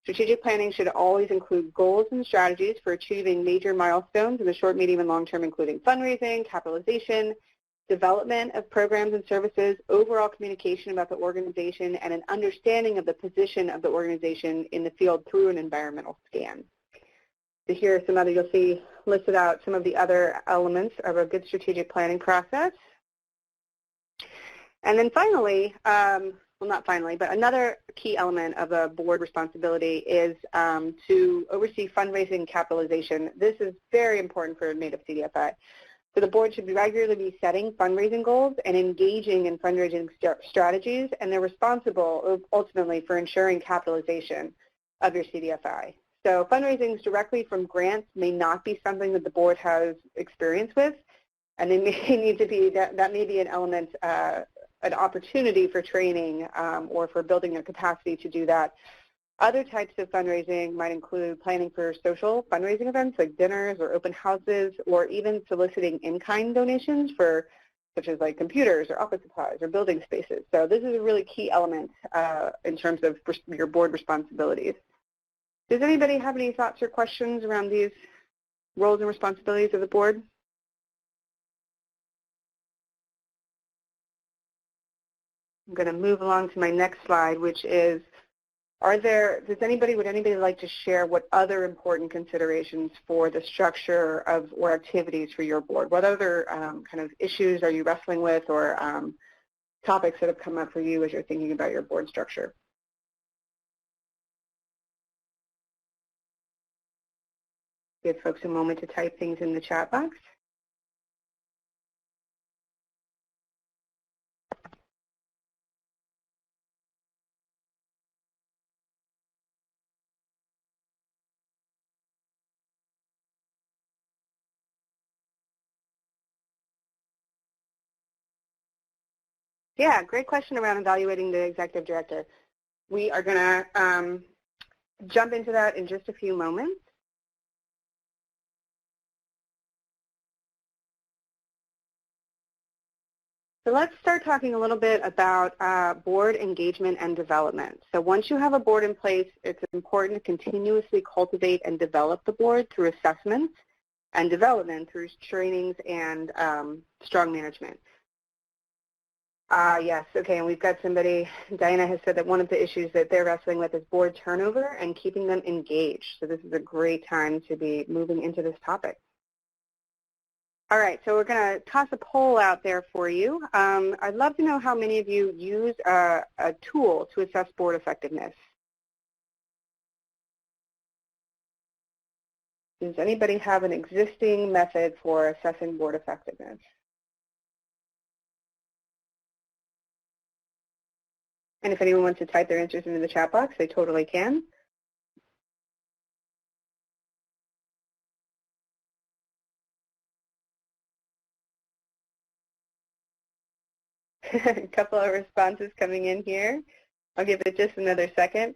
Strategic planning should always include goals and strategies for achieving major milestones in the short, medium, and long term, including fundraising, capitalization, development of programs and services, overall communication about the organization, and an understanding of the position of the organization in the field through an environmental scan. So here are some other, you'll see listed out some of the other elements of a good strategic planning process. And then finally, well, not finally, but another key element of a board responsibility is to oversee fundraising capitalization. This is very important for a Native CDFI. So the board should regularly be setting fundraising goals and engaging in fundraising strategies, and they're responsible ultimately for ensuring capitalization of your CDFI. So fundraising directly from grants may not be something that the board has experience with, and they may need to be, that may be an element, an opportunity for training or for building your capacity to do that. Other types of fundraising might include planning for social fundraising events like dinners or open houses, or even soliciting in-kind donations for such as like computers or office supplies or building spaces. So this is a really key element in terms of your board responsibilities. Does anybody have any thoughts or questions around these roles and responsibilities of the board? I'm going to move along to my next slide, which is, would anybody like to share what other important considerations for the structure of or activities for your board? What other kind of issues are you wrestling with, or topics that have come up for you as you're thinking about your board structure? Give folks a moment to type things in the chat box. Yeah, great question around evaluating the executive director. We are going to jump into that in just a few moments. So let's start talking a little bit about board engagement and development. So once you have a board in place, it's important to continuously cultivate and develop the board through assessments and development through trainings and strong management. Yes, okay, and we've got somebody, Diana has said that one of the issues that they're wrestling with is board turnover and keeping them engaged. So this is a great time to be moving into this topic. All right, so we're going to toss a poll out there for you. I'd love to know how many of you use a tool to assess board effectiveness. Does anybody have an existing method for assessing board effectiveness? And if anyone wants to type their answers into the chat box, they totally can. A couple of responses coming in here. I'll give it just another second.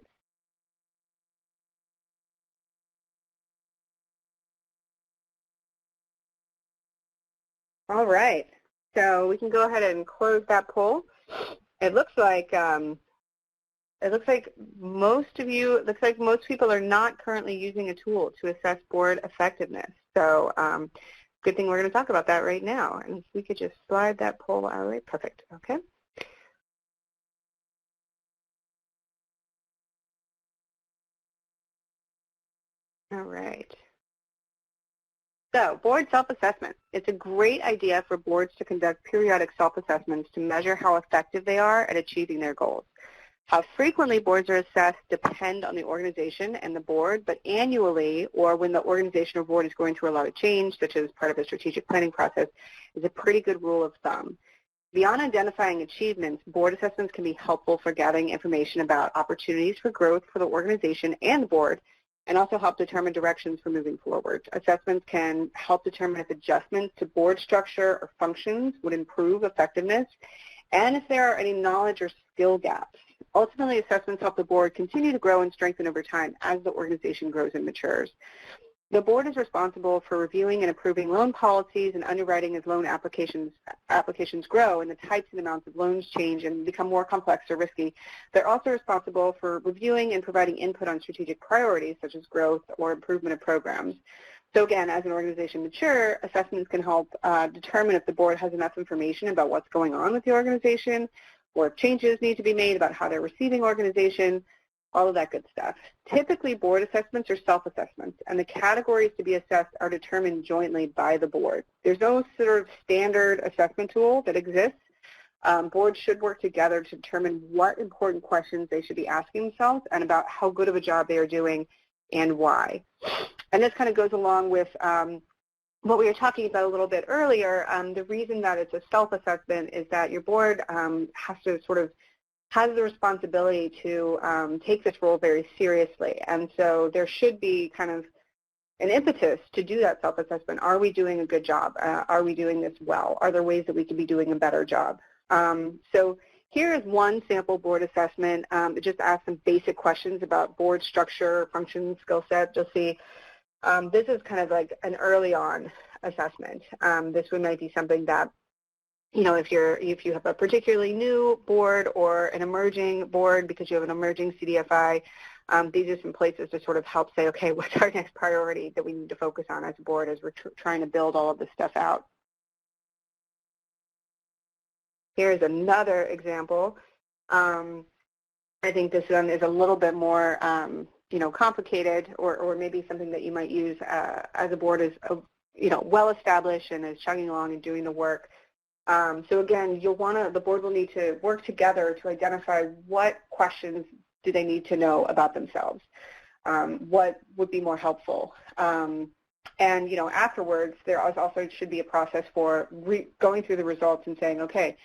All right, so we can go ahead and close that poll. It looks like most people are not currently using a tool to assess board effectiveness. So good thing we're going to talk about that right now. And if we could just slide that poll out, right? Perfect. Okay. All right. So board self-assessment. It's a great idea for boards to conduct periodic self-assessments to measure how effective they are at achieving their goals. How frequently boards are assessed depend on the organization and the board, but annually, or when the organization or board is going through a lot of change, such as part of a strategic planning process, is a pretty good rule of thumb. Beyond identifying achievements, board assessments can be helpful for gathering information about opportunities for growth for the organization and the board, and also help determine directions for moving forward. Assessments can help determine if adjustments to board structure or functions would improve effectiveness, and if there are any knowledge or skill gaps. Ultimately, assessments help the board continue to grow and strengthen over time as the organization grows and matures. The board is responsible for reviewing and approving loan policies and underwriting as loan applications grow and the types and amounts of loans change and become more complex or risky. They're also responsible for reviewing and providing input on strategic priorities such as growth or improvement of programs. So again, as an organization matures, assessments can help determine if the board has enough information about what's going on with the organization or if changes need to be made about how they're receiving organization, all of that good stuff. Typically, board assessments are self-assessments, and the categories to be assessed are determined jointly by the board. There's no sort of standard assessment tool that exists. Boards should work together to determine what important questions they should be asking themselves and about how good of a job they are doing and why. And this kind of goes along with what we were talking about a little bit earlier. The reason that it's a self-assessment is that your board has the responsibility to take this role very seriously. And so there should be kind of an impetus to do that self-assessment. Are we doing a good job? Are we doing this well? Are there ways that we could be doing a better job? So here is one sample board assessment. It just asks some basic questions about board structure, function, skill set. You'll see this is kind of like an early on assessment. This might be something that, you know, if you have a particularly new board or an emerging board because you have an emerging CDFI, these are some places to sort of help say, okay, what's our next priority that we need to focus on as a board as we're trying to build all of this stuff out. Here's another example. I think this one is a little bit more, you know, complicated, or maybe something that you might use as a board is, you know, well established and is chugging along and doing the work. So again, the board will need to work together to identify what questions do they need to know about themselves, what would be more helpful. And, you know, afterwards, there also should be a process for going through the results and saying, okay,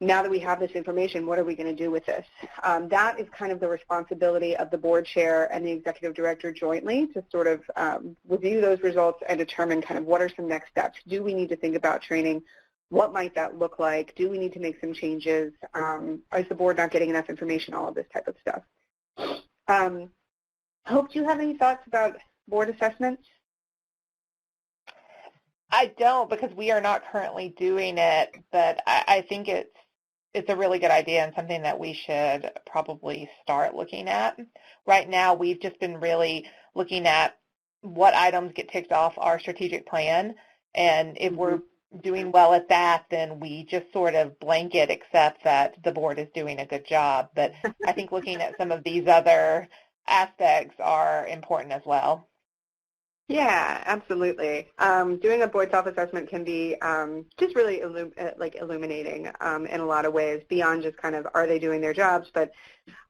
now that we have this information, what are we going to do with this? That is kind of the responsibility of the board chair and the executive director jointly to sort of review those results and determine kind of what are some next steps. Do we need to think about training? What might that look like? Do we need to make some changes? Is the board not getting enough information? All of this type of stuff. Hope, do you have any thoughts about board assessments? I don't, because we are not currently doing it, but I think it's a really good idea and something that we should probably start looking at. Right now, we've just been really looking at what items get ticked off our strategic plan, and if we're doing well at that, then we just sort of blanket accept that the board is doing a good job. But I think looking at some of these other aspects are important as well. Yeah, absolutely. Doing a board self-assessment can be just really illuminating in a lot of ways, beyond just kind of are they doing their jobs, but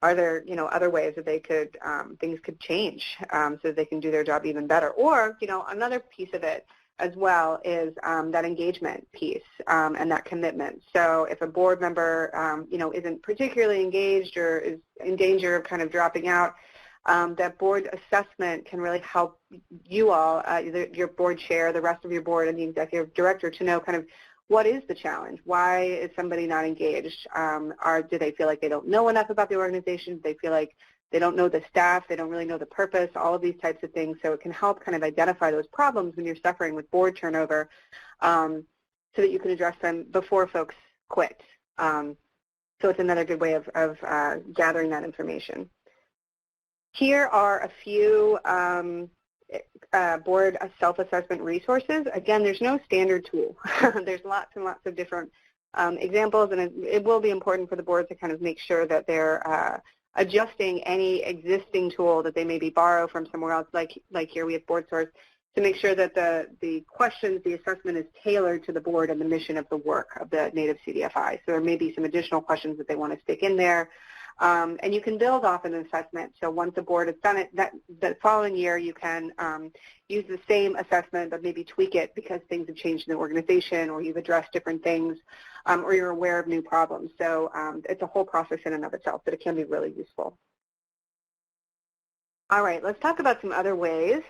are there, you know, other ways that they could things could change so that they can do their job even better. Or, you know, another piece of it as well is that engagement piece and that commitment. So if a board member, you know, isn't particularly engaged or is in danger of kind of dropping out, that board assessment can really help you all, your board chair, the rest of your board, and the executive director to know kind of what is the challenge? Why is somebody not engaged? Do they feel like they don't know enough about the organization? Do they feel like they don't know the staff? They don't really know the purpose? All of these types of things. So it can help kind of identify those problems when you're suffering with board turnover so that you can address them before folks quit. So it's another good way of gathering that information. Here are a few board self-assessment resources. Again, there's no standard tool. There's lots and lots of different examples, and it will be important for the board to kind of make sure that they're adjusting any existing tool that they maybe borrow from somewhere else, like here we have BoardSource, to make sure that the questions, the assessment is tailored to the board and the mission of the work of the native CDFI. So there may be some additional questions that they want to stick in there. And you can build off an assessment. So once the board has done it, the following year you can use the same assessment but maybe tweak it because things have changed in the organization or you've addressed different things or you're aware of new problems. So it's a whole process in and of itself, but it can be really useful. All right, let's talk about some other ways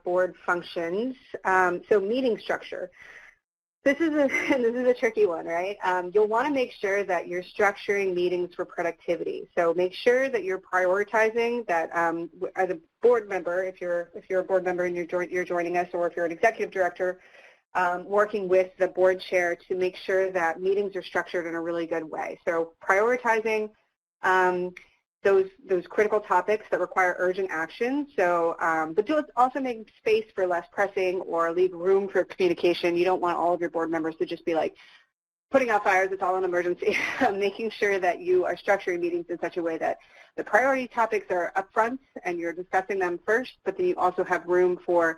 board functions. So meeting structure. This is a tricky one, right? You'll want to make sure that you're structuring meetings for productivity. So make sure that you're prioritizing that as a board member, if you're a board member and you're joining us, or if you're an executive director, working with the board chair to make sure that meetings are structured in a really good way. So prioritizing those critical topics that require urgent action. So, but do also make space for less pressing or leave room for communication. You don't want all of your board members to just be like putting out fires, it's all an emergency. Making sure that you are structuring meetings in such a way that the priority topics are upfront and you're discussing them first, but then you also have room for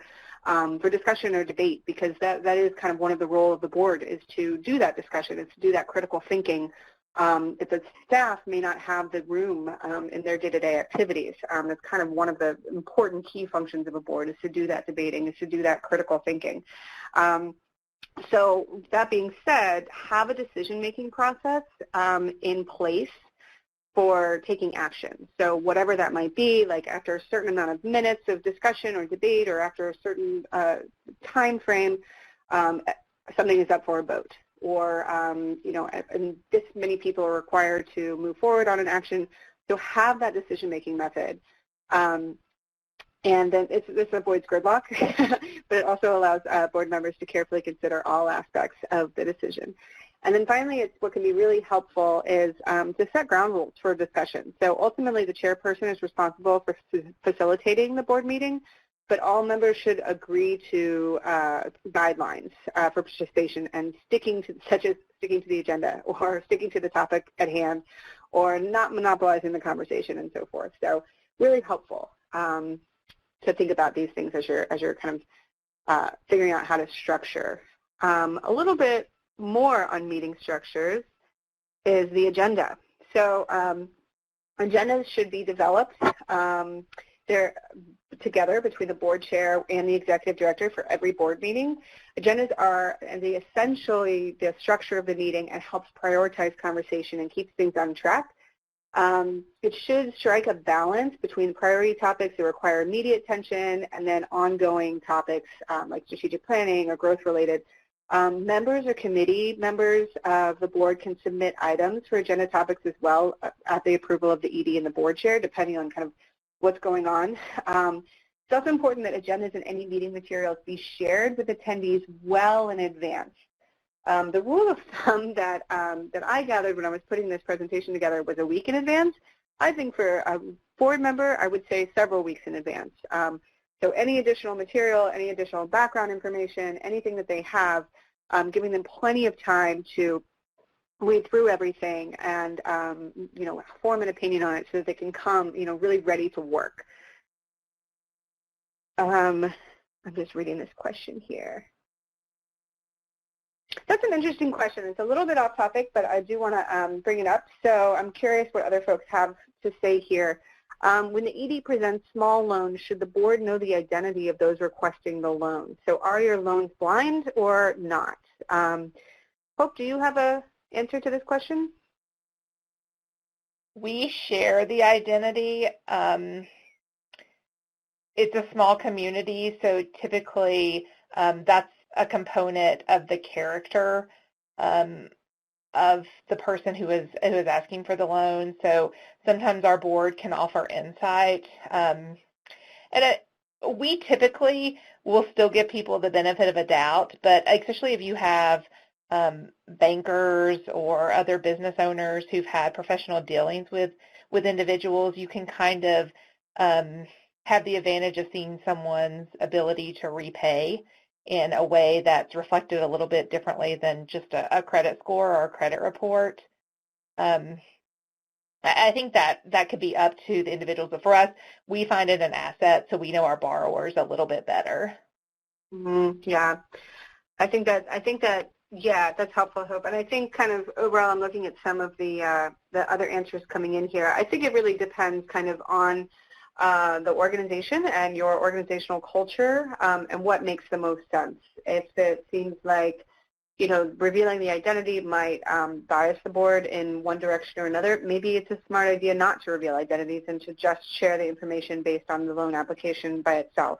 discussion or debate, because that is kind of one of the role of the board, is to do that discussion, is to do that critical thinking. If the staff may not have the room in their day-to-day activities, that's kind of one of the important key functions of a board, is to do that debating, is to do that critical thinking. So that being said, have a decision-making process in place for taking action. So whatever that might be, like after a certain amount of minutes of discussion or debate, or after a certain time frame, something is up for a vote. Or, you know, and this many people are required to move forward on an action. So have that decision-making method. And then this avoids gridlock, but it also allows board members to carefully consider all aspects of the decision. And then finally, what can be really helpful is to set ground rules for discussion. So ultimately, the chairperson is responsible for facilitating the board meeting, but all members should agree to guidelines for participation and such as sticking to the agenda, or sticking to the topic at hand, or not monopolizing the conversation, and so forth. So really helpful to think about these things as you're kind of figuring out how to structure. A little bit more on meeting structures is the agenda. So agendas should be developed together between the board chair and the executive director for every board meeting. Agendas are essentially the structure of the meeting and helps prioritize conversation and keeps things on track. It should strike a balance between priority topics that require immediate attention and then ongoing topics like strategic planning or growth-related. Members or committee members of the board can submit items for agenda topics as well at the approval of the ED and the board chair, depending on kind of what's going on. It's also important that agendas and any meeting materials be shared with attendees well in advance. The rule of thumb that I gathered when I was putting this presentation together was a week in advance. I think for a board member, I would say several weeks in advance. So any additional material, any additional background information, anything that they have, giving them plenty of time to read through everything and you know, form an opinion on it so that they can come, you know, really ready to work. I'm just reading this question here. That's an interesting question. It's a little bit off topic, but I do want to bring it up. So I'm curious what other folks have to say here. When the ED presents small loans, should the board know the identity of those requesting the loan? So are your loans blind or not? Hope, do you have an answer to this question? We share the identity. It's a small community, so typically that's a component of the character of the person who is asking for the loan. So sometimes our board can offer insight. We typically will still give people the benefit of a doubt, but especially if you have bankers or other business owners who've had professional dealings with individuals, you can kind of have the advantage of seeing someone's ability to repay in a way that's reflected a little bit differently than just a credit score or a credit report. I think that could be up to the individuals, but for us, we find it an asset, so we know our borrowers a little bit better. Yeah, I think that yeah, that's helpful, Hope. And I think kind of overall, I'm looking at some of the other answers coming in here. I think it really depends kind of on the organization and your organizational culture and what makes the most sense. If it seems like, you know, revealing the identity might bias the board in one direction or another, maybe it's a smart idea not to reveal identities and to just share the information based on the loan application by itself.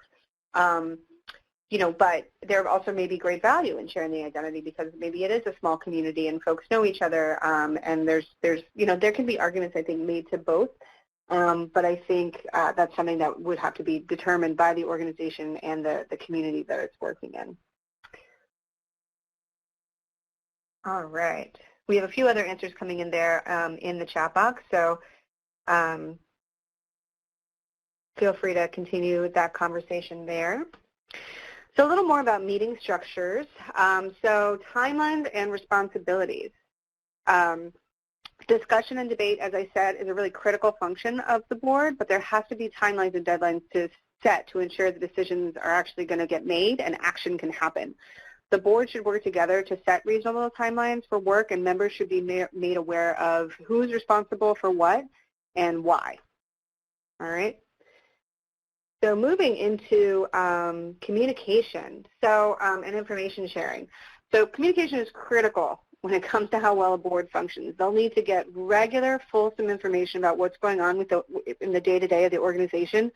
but there also may be great value in sharing the identity because maybe it is a small community and folks know each other, and there can be arguments, I think, made to both. But I think that's something that would have to be determined by the organization and the community that it's working in. All right. We have a few other answers coming in there in the chat box, so feel free to continue that conversation there. So a little more about meeting structures. So timelines and responsibilities. Discussion and debate, as I said, is a really critical function of the board, but there has to be timelines and deadlines to set to ensure the decisions are actually going to get made and action can happen. The board should work together to set reasonable timelines for work, and members should be made aware of who's responsible for what and why. All right. So moving into communication, and information sharing. So communication is critical when it comes to how well a board functions. They'll need to get regular, fulsome information about what's going on in the day-to-day of the organization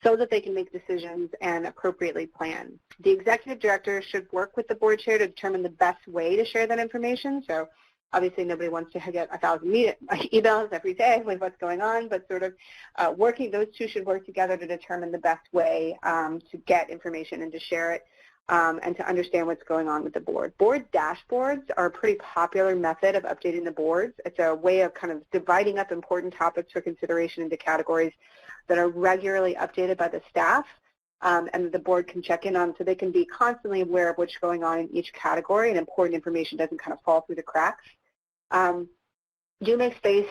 so that they can make decisions and appropriately plan. The executive director should work with the board chair to determine the best way to share that information. So obviously nobody wants to get 1,000 emails every day with what's going on, but sort of those two should work together to determine the best way to get information and to share it. And to understand what's going on with the board. Board dashboards are a pretty popular method of updating the boards. It's a way of kind of dividing up important topics for consideration into categories that are regularly updated by the staff and the board can check in on so they can be constantly aware of what's going on in each category and important information doesn't kind of fall through the cracks. Do make space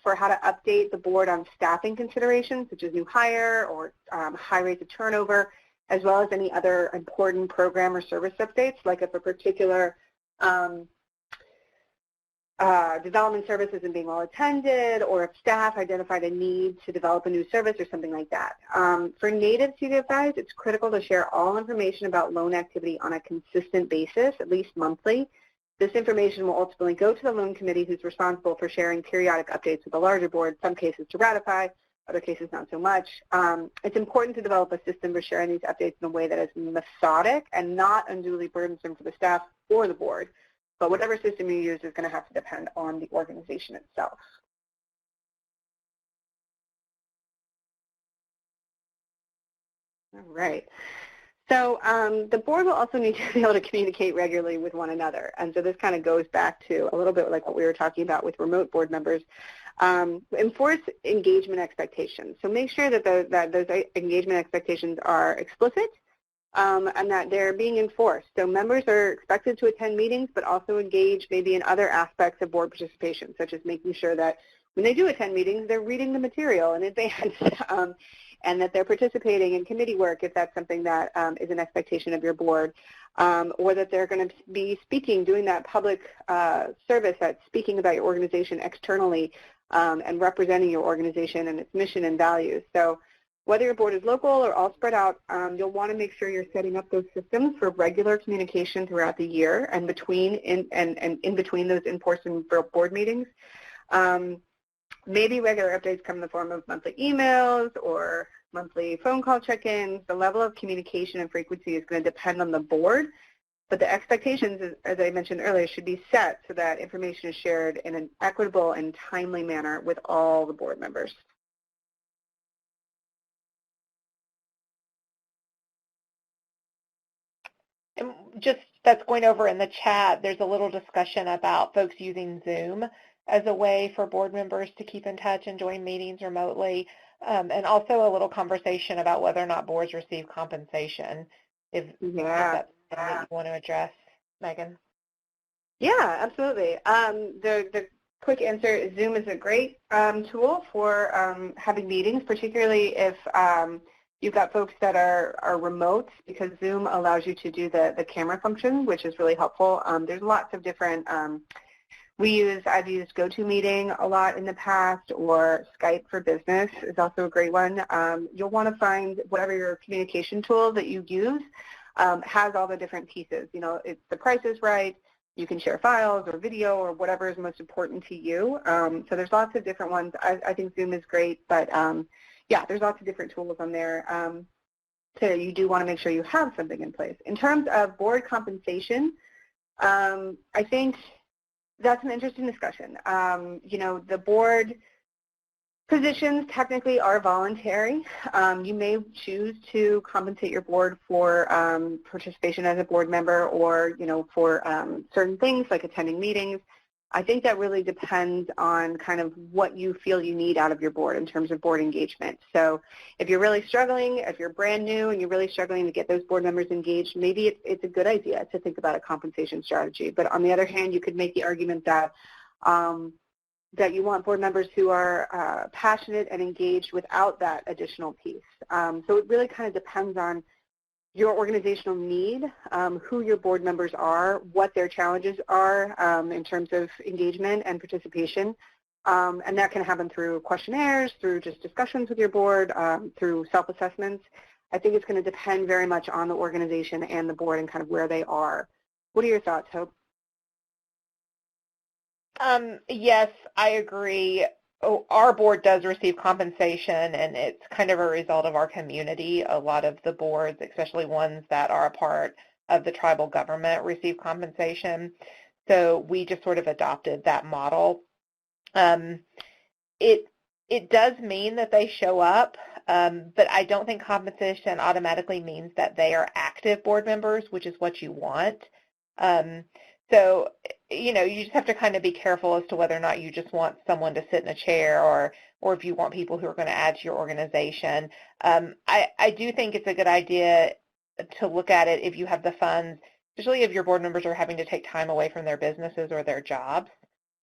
for how to update the board on staffing considerations such as new hire or high rates of turnover, as well as any other important program or service updates, like if a particular development service isn't being well attended, or if staff identified a need to develop a new service or something like that. For native CDFIs, it's critical to share all information about loan activity on a consistent basis, at least monthly. This information will ultimately go to the loan committee who's responsible for sharing periodic updates with the larger board, some cases to ratify, other cases not so much. It's important to develop a system for sharing these updates in a way that is methodic and not unduly burdensome for the staff or the board. But whatever system you use is going to have to depend on the organization itself. All right. So the board will also need to be able to communicate regularly with one another. And so this kind of goes back to a little bit like what we were talking about with remote board members. Enforce engagement expectations. So make sure that those engagement expectations are explicit and that they're being enforced. So members are expected to attend meetings but also engage maybe in other aspects of board participation, such as making sure that when they do attend meetings, they're reading the material in advance and that they're participating in committee work if that's something that is an expectation of your board, or that they're going to be speaking, doing that public service that's speaking about your organization externally and representing your organization and its mission and values. So whether your board is local or all spread out, you'll want to make sure you're setting up those systems for regular communication throughout the year and in between those in-person board meetings. Maybe regular updates come in the form of monthly emails or monthly phone call check-ins. The level of communication and frequency is going to depend on the board, but the expectations, as I mentioned earlier, should be set so that information is shared in an equitable and timely manner with all the board members. And just that's going over in the chat, there's a little discussion about folks using Zoom as a way for board members to keep in touch and join meetings remotely, and also a little conversation about whether or not boards receive compensation, if that's something that you want to address, Megan. Yeah, absolutely. The quick answer is Zoom is a great tool for having meetings, particularly if you've got folks that are remote, because Zoom allows you to do the camera function, which is really helpful. There's lots of different, I've used GoToMeeting a lot in the past, or Skype for Business is also a great one. You'll want to find whatever your communication tool that you use has all the different pieces. You know, if the price is right, you can share files or video or whatever is most important to you. So there's lots of different ones. I think Zoom is great, but yeah, there's lots of different tools on there. So you do want to make sure you have something in place. In terms of board compensation, I think that's an interesting discussion. You know, the board positions technically are voluntary. You may choose to compensate your board for participation as a board member, or, you know, for certain things like attending meetings. I think that really depends on kind of what you feel you need out of your board in terms of board engagement. So if you're really struggling, if you're brand new and you're really struggling to get those board members engaged, maybe it's a good idea to think about a compensation strategy. But on the other hand, you could make the argument that that you want board members who are passionate and engaged without that additional piece. So it really kind of depends on your organizational need, who your board members are, what their challenges are in terms of engagement and participation. And that can happen through questionnaires, through just discussions with your board, through self-assessments. I think it's going to depend very much on the organization and the board and kind of where they are. What are your thoughts, Hope? Yes, I agree. Our board does receive compensation, and it's kind of a result of our community. A lot of the boards, especially ones that are a part of the tribal government, receive compensation. So we just sort of adopted that model. It does mean that they show up, but I don't think compensation automatically means that they are active board members, which is what you want. So, you know, you just have to kind of be careful as to whether or not you just want someone to sit in a chair, or if you want people who are going to add to your organization. I do think it's a good idea to look at it if you have the funds, especially if your board members are having to take time away from their businesses or their jobs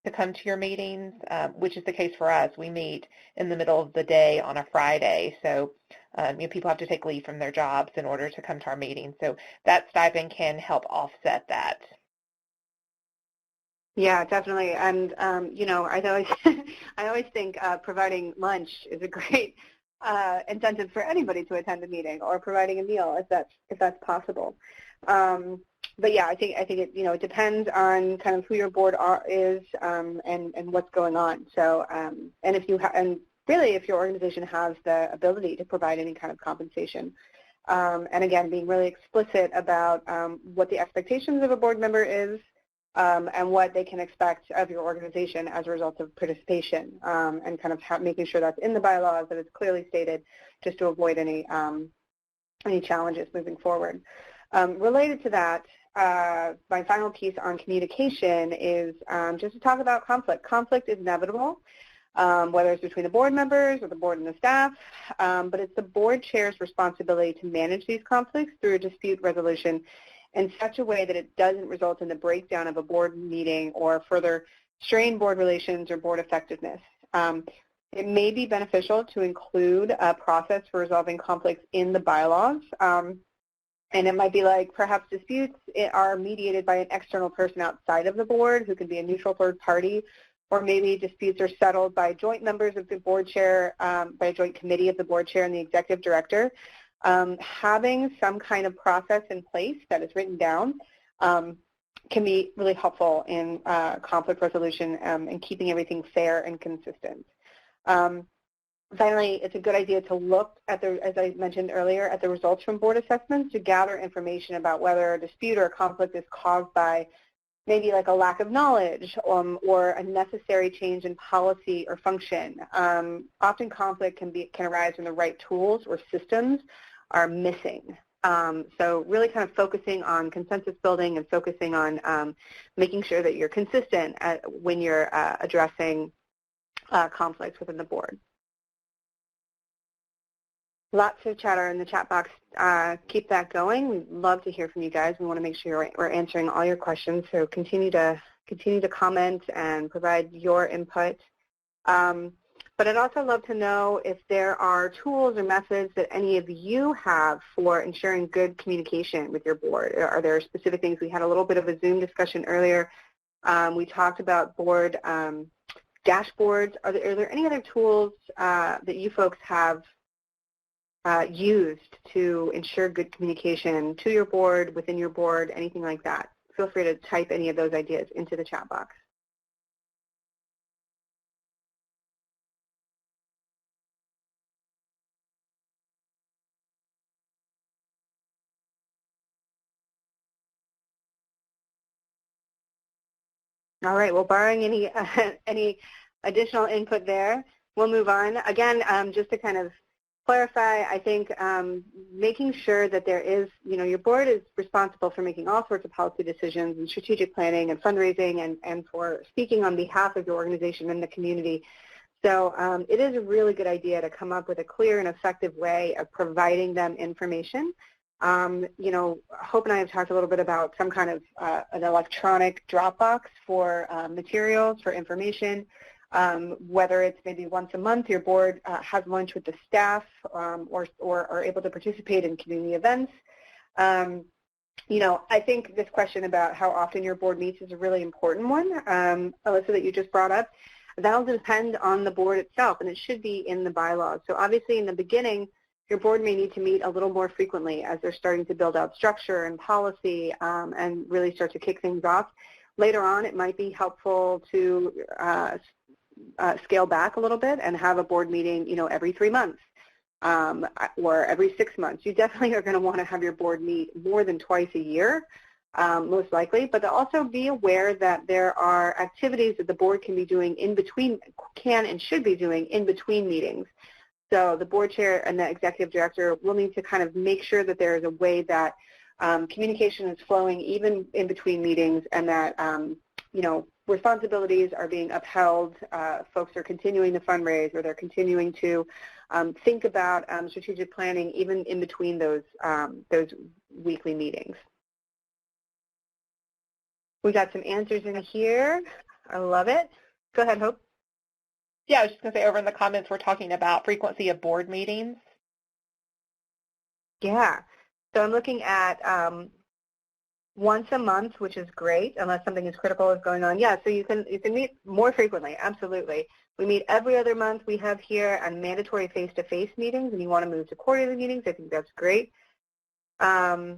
to come to your meetings, which is the case for us. We meet in the middle of the day on a Friday, so you know, people have to take leave from their jobs in order to come to our meetings. So that stipend can help offset that. Yeah, definitely. And, you know, I always think providing lunch is a great incentive for anybody to attend a meeting, or providing a meal if that's possible. But yeah, I think it, you know, it depends on kind of who your board is and what's going on. So and if you and really if your organization has the ability to provide any kind of compensation. And again, being really explicit about what the expectations of a board member is, and what they can expect of your organization as a result of participation, and kind of making sure that's in the bylaws, that it's clearly stated, just to avoid any challenges moving forward. Related to that, my final piece on communication is just to talk about conflict. Conflict is inevitable, whether it's between the board members or the board and the staff, but it's the board chair's responsibility to manage these conflicts through a dispute resolution in such a way that it doesn't result in the breakdown of a board meeting or further strain board relations or board effectiveness. It may be beneficial to include a process for resolving conflicts in the bylaws, and it might be like perhaps disputes are mediated by an external person outside of the board who can be a neutral third party, or maybe disputes are settled by joint members of the board chair, by a joint committee of the board chair and the executive director. Having some kind of process in place that is written down can be really helpful in conflict resolution and keeping everything fair and consistent. Finally, it's a good idea to look at as I mentioned earlier, at the results from board assessments to gather information about whether a dispute or a conflict is caused by maybe like a lack of knowledge or a necessary change in policy or function. Often conflict can arise when the right tools or systems are missing. So really kind of focusing on consensus building and focusing on making sure that you're consistent when you're addressing conflicts within the board. Lots of chatter in the chat box. Keep that going. We'd love to hear from you guys. We want to make sure we're answering all your questions, so continue to comment and provide your input. But I'd also love to know if there are tools or methods that any of you have for ensuring good communication with your board. Are there specific things? We had a little bit of a Zoom discussion earlier. We talked about board dashboards. Are there any other tools that you folks have used to ensure good communication to your board, within your board, anything like that? Feel free to type any of those ideas into the chat box. All right, well, barring any additional input there, we'll move on. Again, just to kind of clarify, I think making sure that there is, your board is responsible for making all sorts of policy decisions and strategic planning and fundraising and for speaking on behalf of your organization and the community. So it is a really good idea to come up with a clear and effective way of providing them information. Hope and I have talked a little bit about some kind of an electronic Dropbox for materials, for information, whether it's maybe once a month your board has lunch with the staff or are able to participate in community events. I think this question about how often your board meets is a really important one, Alyssa, that you just brought up. That'll depend on the board itself, and it should be in the bylaws. So obviously in the beginning, your board may need to meet a little more frequently as they're starting to build out structure and policy and really start to kick things off. Later on, it might be helpful to scale back a little bit and have a board meeting, every 3 months or every 6 months. You definitely are going to want to have your board meet more than twice a year, most likely, but to also be aware that there are activities that the board can be doing in between, can and should be doing in between meetings. So the board chair and the executive director will need to kind of make sure that there is a way that communication is flowing even in between meetings and that, responsibilities are being upheld, folks are continuing to fundraise or they're continuing to think about strategic planning even in between those weekly meetings. We got some answers in here. I love it. Go ahead, Hope. Yeah, I was just going to say over in the comments we're talking about frequency of board meetings. Yeah. So I'm looking at once a month, which is great, unless something is critical is going on. Yeah, so you can meet more frequently, absolutely. We meet every other month. We have here on mandatory face-to-face meetings, and you want to move to quarterly meetings. I think that's great. Yeah,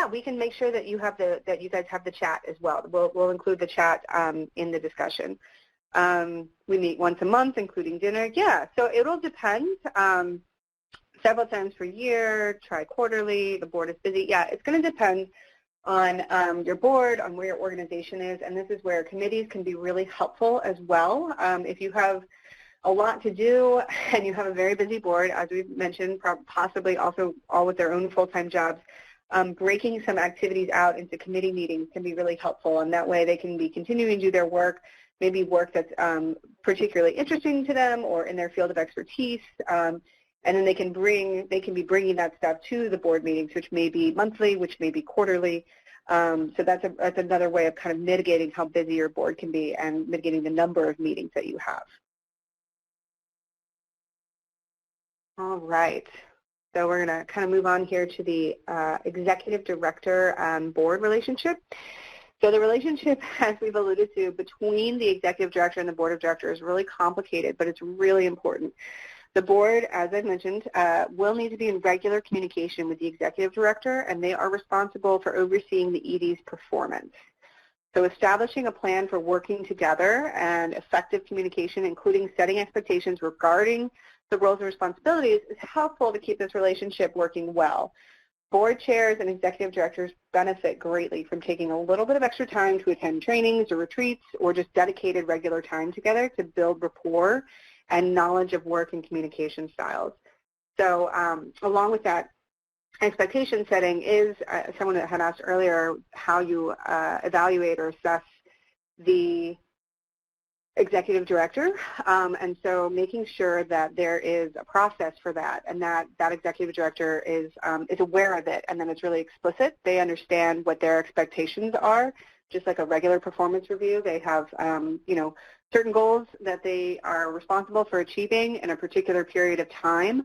we can make sure that you have that you guys have the chat as well. We'll include the chat in the discussion. We meet once a month, including dinner. Yeah, so it'll depend. Several times per year, try quarterly, the board is busy. Yeah, it's going to depend on your board, on where your organization is, and this is where committees can be really helpful as well. If you have a lot to do and you have a very busy board, as we've mentioned, possibly also all with their own full-time jobs, breaking some activities out into committee meetings can be really helpful, and that way they can be continuing to do their work, maybe work that's particularly interesting to them or in their field of expertise, and then they can be bringing that stuff to the board meetings, which may be monthly, which may be quarterly. So that's another way of kind of mitigating how busy your board can be and mitigating the number of meetings that you have. All right. So we're going to kind of move on here to the executive director board relationship. So the relationship, as we've alluded to, between the executive director and the board of directors is really complicated, but it's really important. The board, as I've mentioned, will need to be in regular communication with the executive director, and they are responsible for overseeing the ED's performance. So establishing a plan for working together and effective communication, including setting expectations regarding the roles and responsibilities, is helpful to keep this relationship working well. Board chairs and executive directors benefit greatly from taking a little bit of extra time to attend trainings or retreats or just dedicated regular time together to build rapport and knowledge of work and communication styles. So along with that, expectation setting is, someone that had asked earlier, how you evaluate or assess the executive director, and so making sure that there is a process for that and that executive director is aware of it and then it's really explicit. They understand what their expectations are, just like a regular performance review. They have certain goals that they are responsible for achieving in a particular period of time.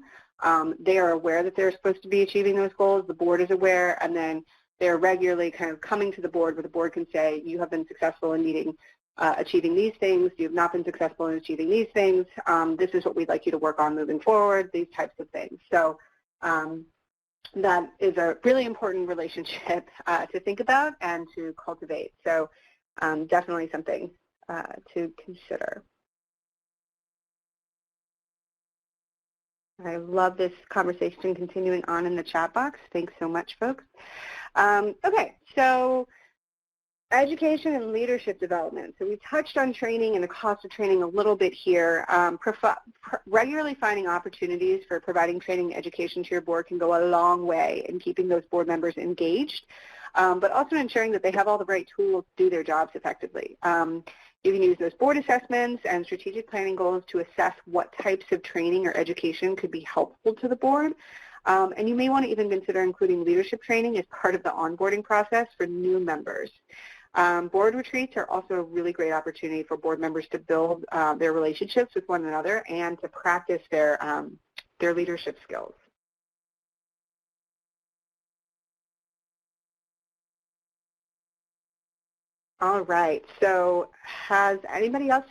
They are aware that they're supposed to be achieving those goals. The board is aware, and then they're regularly kind of coming to the board where the board can say, you have been successful in achieving these things, you have not been successful in achieving these things, this is what we'd like you to work on moving forward, these types of things. So that is a really important relationship to think about and to cultivate. So definitely something to consider. I love this conversation continuing on in the chat box. Thanks so much, folks. Okay, so Education and leadership development. So we touched on training and the cost of training a little bit here. Regularly finding opportunities for providing training and education to your board can go a long way in keeping those board members engaged, but also ensuring that they have all the right tools to do their jobs effectively. You can use those board assessments and strategic planning goals to assess what types of training or education could be helpful to the board. And you may want to even consider including leadership training as part of the onboarding process for new members. Board retreats are also a really great opportunity for board members to build their relationships with one another and to practice their leadership skills. All right, so does anybody else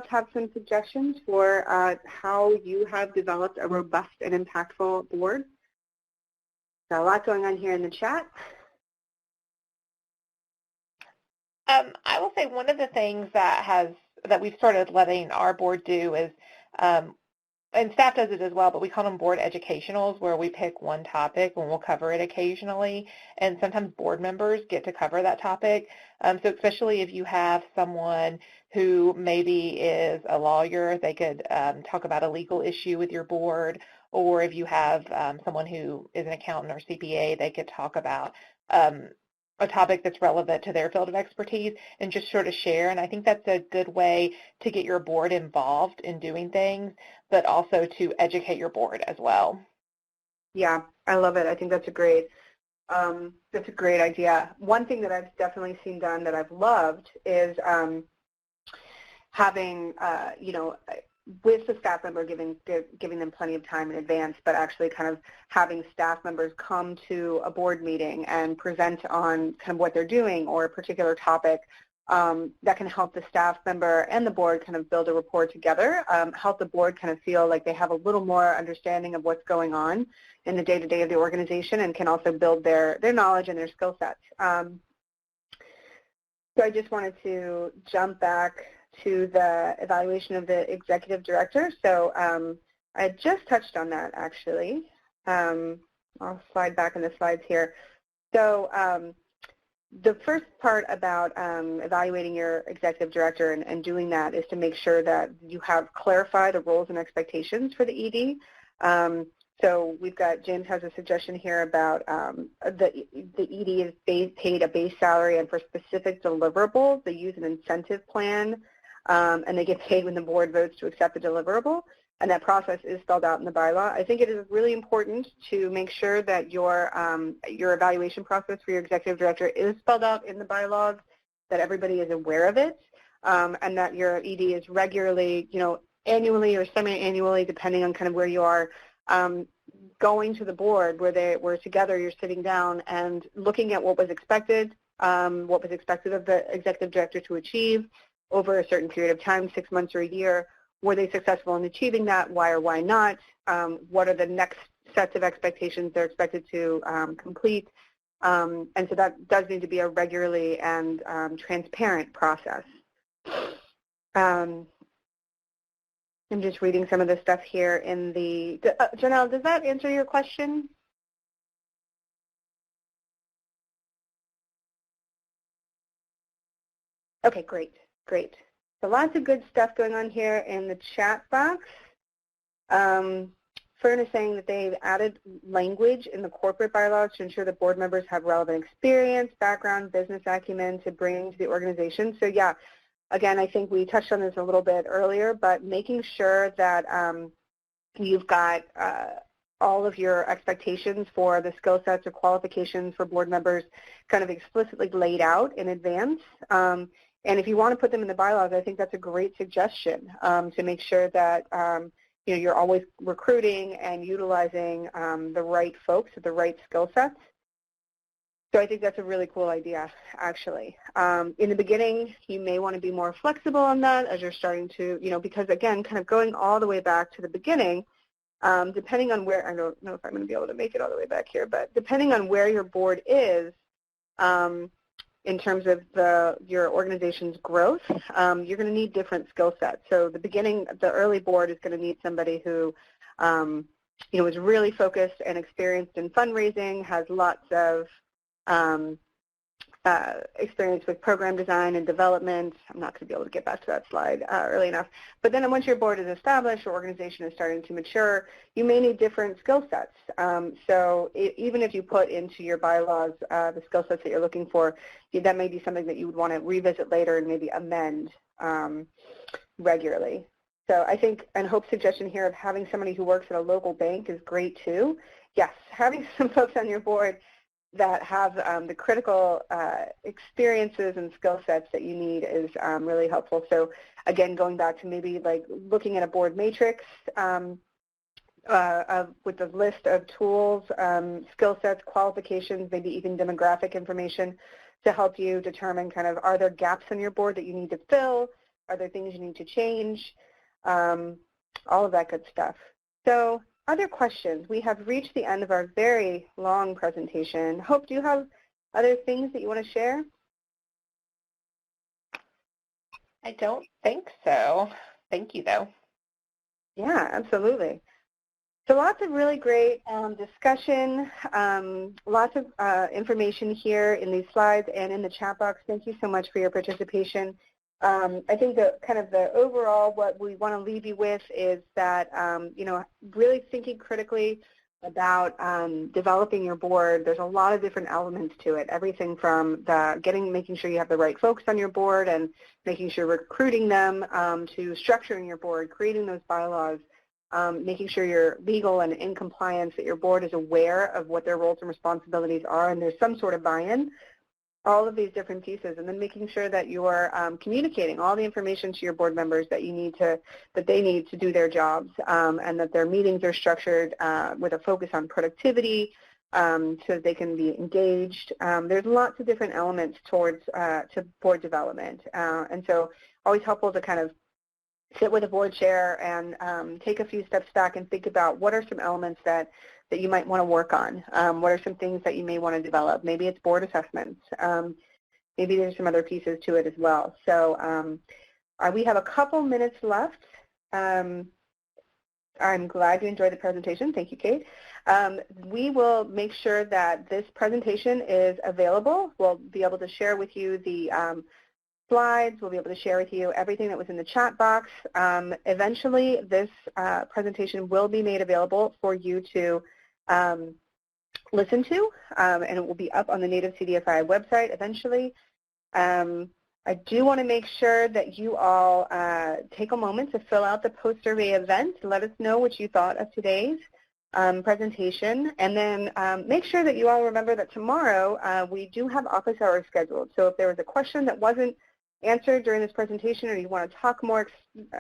have some suggestions for how you have developed a robust and impactful board? Got a lot going on here in the chat. I will say one of the things that we've started letting our board do is, and staff does it as well, but we call them board educationals, where we pick one topic and we'll cover it occasionally, and sometimes board members get to cover that topic. So especially if you have someone who maybe is a lawyer, they could talk about a legal issue with your board, or if you have someone who is an accountant or CPA, they could talk about a topic that's relevant to their field of expertise and just sort of share. And I think that's a good way to get your board involved in doing things, but also to educate your board as well. Yeah, I love it. I think that's a great idea. One thing that I've definitely seen done that I've loved is having, with the staff member giving them plenty of time in advance, but actually kind of having staff members come to a board meeting and present on kind of what they're doing or a particular topic that can help the staff member and the board kind of build a rapport together, help the board kind of feel like they have a little more understanding of what's going on in the day-to-day of the organization, and can also build their knowledge and their skill sets. So I just wanted to jump back to the evaluation of the executive director. So I just touched on that, actually. I'll slide back in the slides here. So the first part about evaluating your executive director and doing that is to make sure that you have clarified the roles and expectations for the ED. So we've got, James has a suggestion here about the ED is paid a base salary, and for specific deliverables, they use an incentive plan, and they get paid when the board votes to accept the deliverable, and that process is spelled out in the bylaw. I think it is really important to make sure that your evaluation process for your executive director is spelled out in the bylaws, that everybody is aware of it, and that your ED is regularly, annually or semi-annually, depending on kind of where you are, going to the board where together you're sitting down and looking at what was expected of the executive director to achieve over a certain period of time, 6 months or a year. Were they successful in achieving that? Why or why not? What are the next sets of expectations they're expected to complete? And so that does need to be a regularly and transparent process. I'm just reading some of the stuff here in the, Janelle, does that answer your question? Okay, great. So lots of good stuff going on here in the chat box. Fern is saying that they've added language in the corporate bylaws to ensure that board members have relevant experience, background, business acumen to bring to the organization. So yeah, again, I think we touched on this a little bit earlier, but making sure that you've got all of your expectations for the skill sets or qualifications for board members kind of explicitly laid out in advance. And if you want to put them in the bylaws, I think that's a great suggestion to make sure that you're always recruiting and utilizing the right folks with the right skill sets. So I think that's a really cool idea, actually. In the beginning, you may want to be more flexible on that as you're starting to, because again, kind of going all the way back to the beginning, depending on where, I don't know if I'm going to be able to make it all the way back here, but depending on where your board is in terms of your organization's growth, you're going to need different skill sets. So the early board is going to need somebody who is really focused and experienced in fundraising, has lots of experience with program design and development. I'm not going to be able to get back to that slide early enough. But then once your board is established, your organization is starting to mature, you may need different skill sets. So even if you put into your bylaws the skill sets that you're looking for, that may be something that you would want to revisit later and maybe amend regularly. So I think, and Hope's suggestion here of having somebody who works at a local bank is great too. Yes, having some folks on your board that have the critical experiences and skill sets that you need is really helpful. So again, going back to maybe like looking at a board matrix with a list of tools, skill sets, qualifications, maybe even demographic information to help you determine kind of, are there gaps in your board that you need to fill? Are there things you need to change? All of that good stuff. So other questions? We have reached the end of our very long presentation. Hope, do you have other things that you want to share? I don't think so. Thank you, though. Yeah, absolutely. So lots of really great discussion, lots of information here in these slides and in the chat box. Thank you so much for your participation. I think that kind of the overall what we want to leave you with is that, you know, really thinking critically about developing your board. There's a lot of different elements to it, everything from making sure you have the right folks on your board and making sure recruiting them to structuring your board, creating those bylaws, making sure you're legal and in compliance, that your board is aware of what their roles and responsibilities are and there's some sort of buy-in. All of these different pieces, and then making sure that you are communicating all the information to your board members that they need to do their jobs, and that their meetings are structured with a focus on productivity, so that they can be engaged. There's lots of different elements towards to board development, and so always helpful to kind of sit with a board chair and take a few steps back and think about what are some elements that you might want to work on. What are some things that you may want to develop? Maybe it's board assessments. Maybe there's some other pieces to it as well. So we have a couple minutes left. I'm glad you enjoyed the presentation. Thank you, Kate. We will make sure that this presentation is available. We'll be able to share with you the slides. We'll be able to share with you everything that was in the chat box. Eventually, this presentation will be made available for you to listen to, and it will be up on the Native CDFI website eventually. I do want to make sure that you all take a moment to fill out the post-survey event. Let us know what you thought of today's presentation, and then make sure that you all remember that tomorrow we do have office hours scheduled. So if there was a question that wasn't answered during this presentation or you want to talk more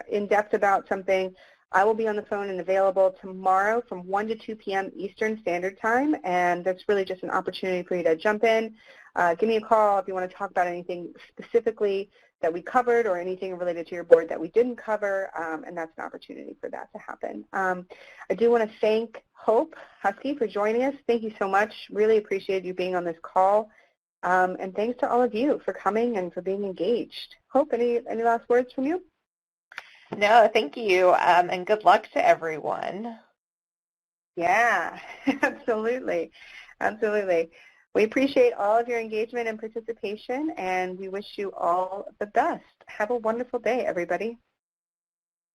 in depth about something, I will be on the phone and available tomorrow from 1 to 2 p.m. Eastern Standard Time, and that's really just an opportunity for you to jump in. Give me a call if you want to talk about anything specifically that we covered or anything related to your board that we didn't cover, and that's an opportunity for that to happen. I do want to thank Hope Husky for joining us. Thank you so much. Really appreciate you being on this call, and thanks to all of you for coming and for being engaged. Hope, any last words from you? No, thank you, and good luck to everyone. Yeah, absolutely. Absolutely. We appreciate all of your engagement and participation, and we wish you all the best. Have a wonderful day, everybody.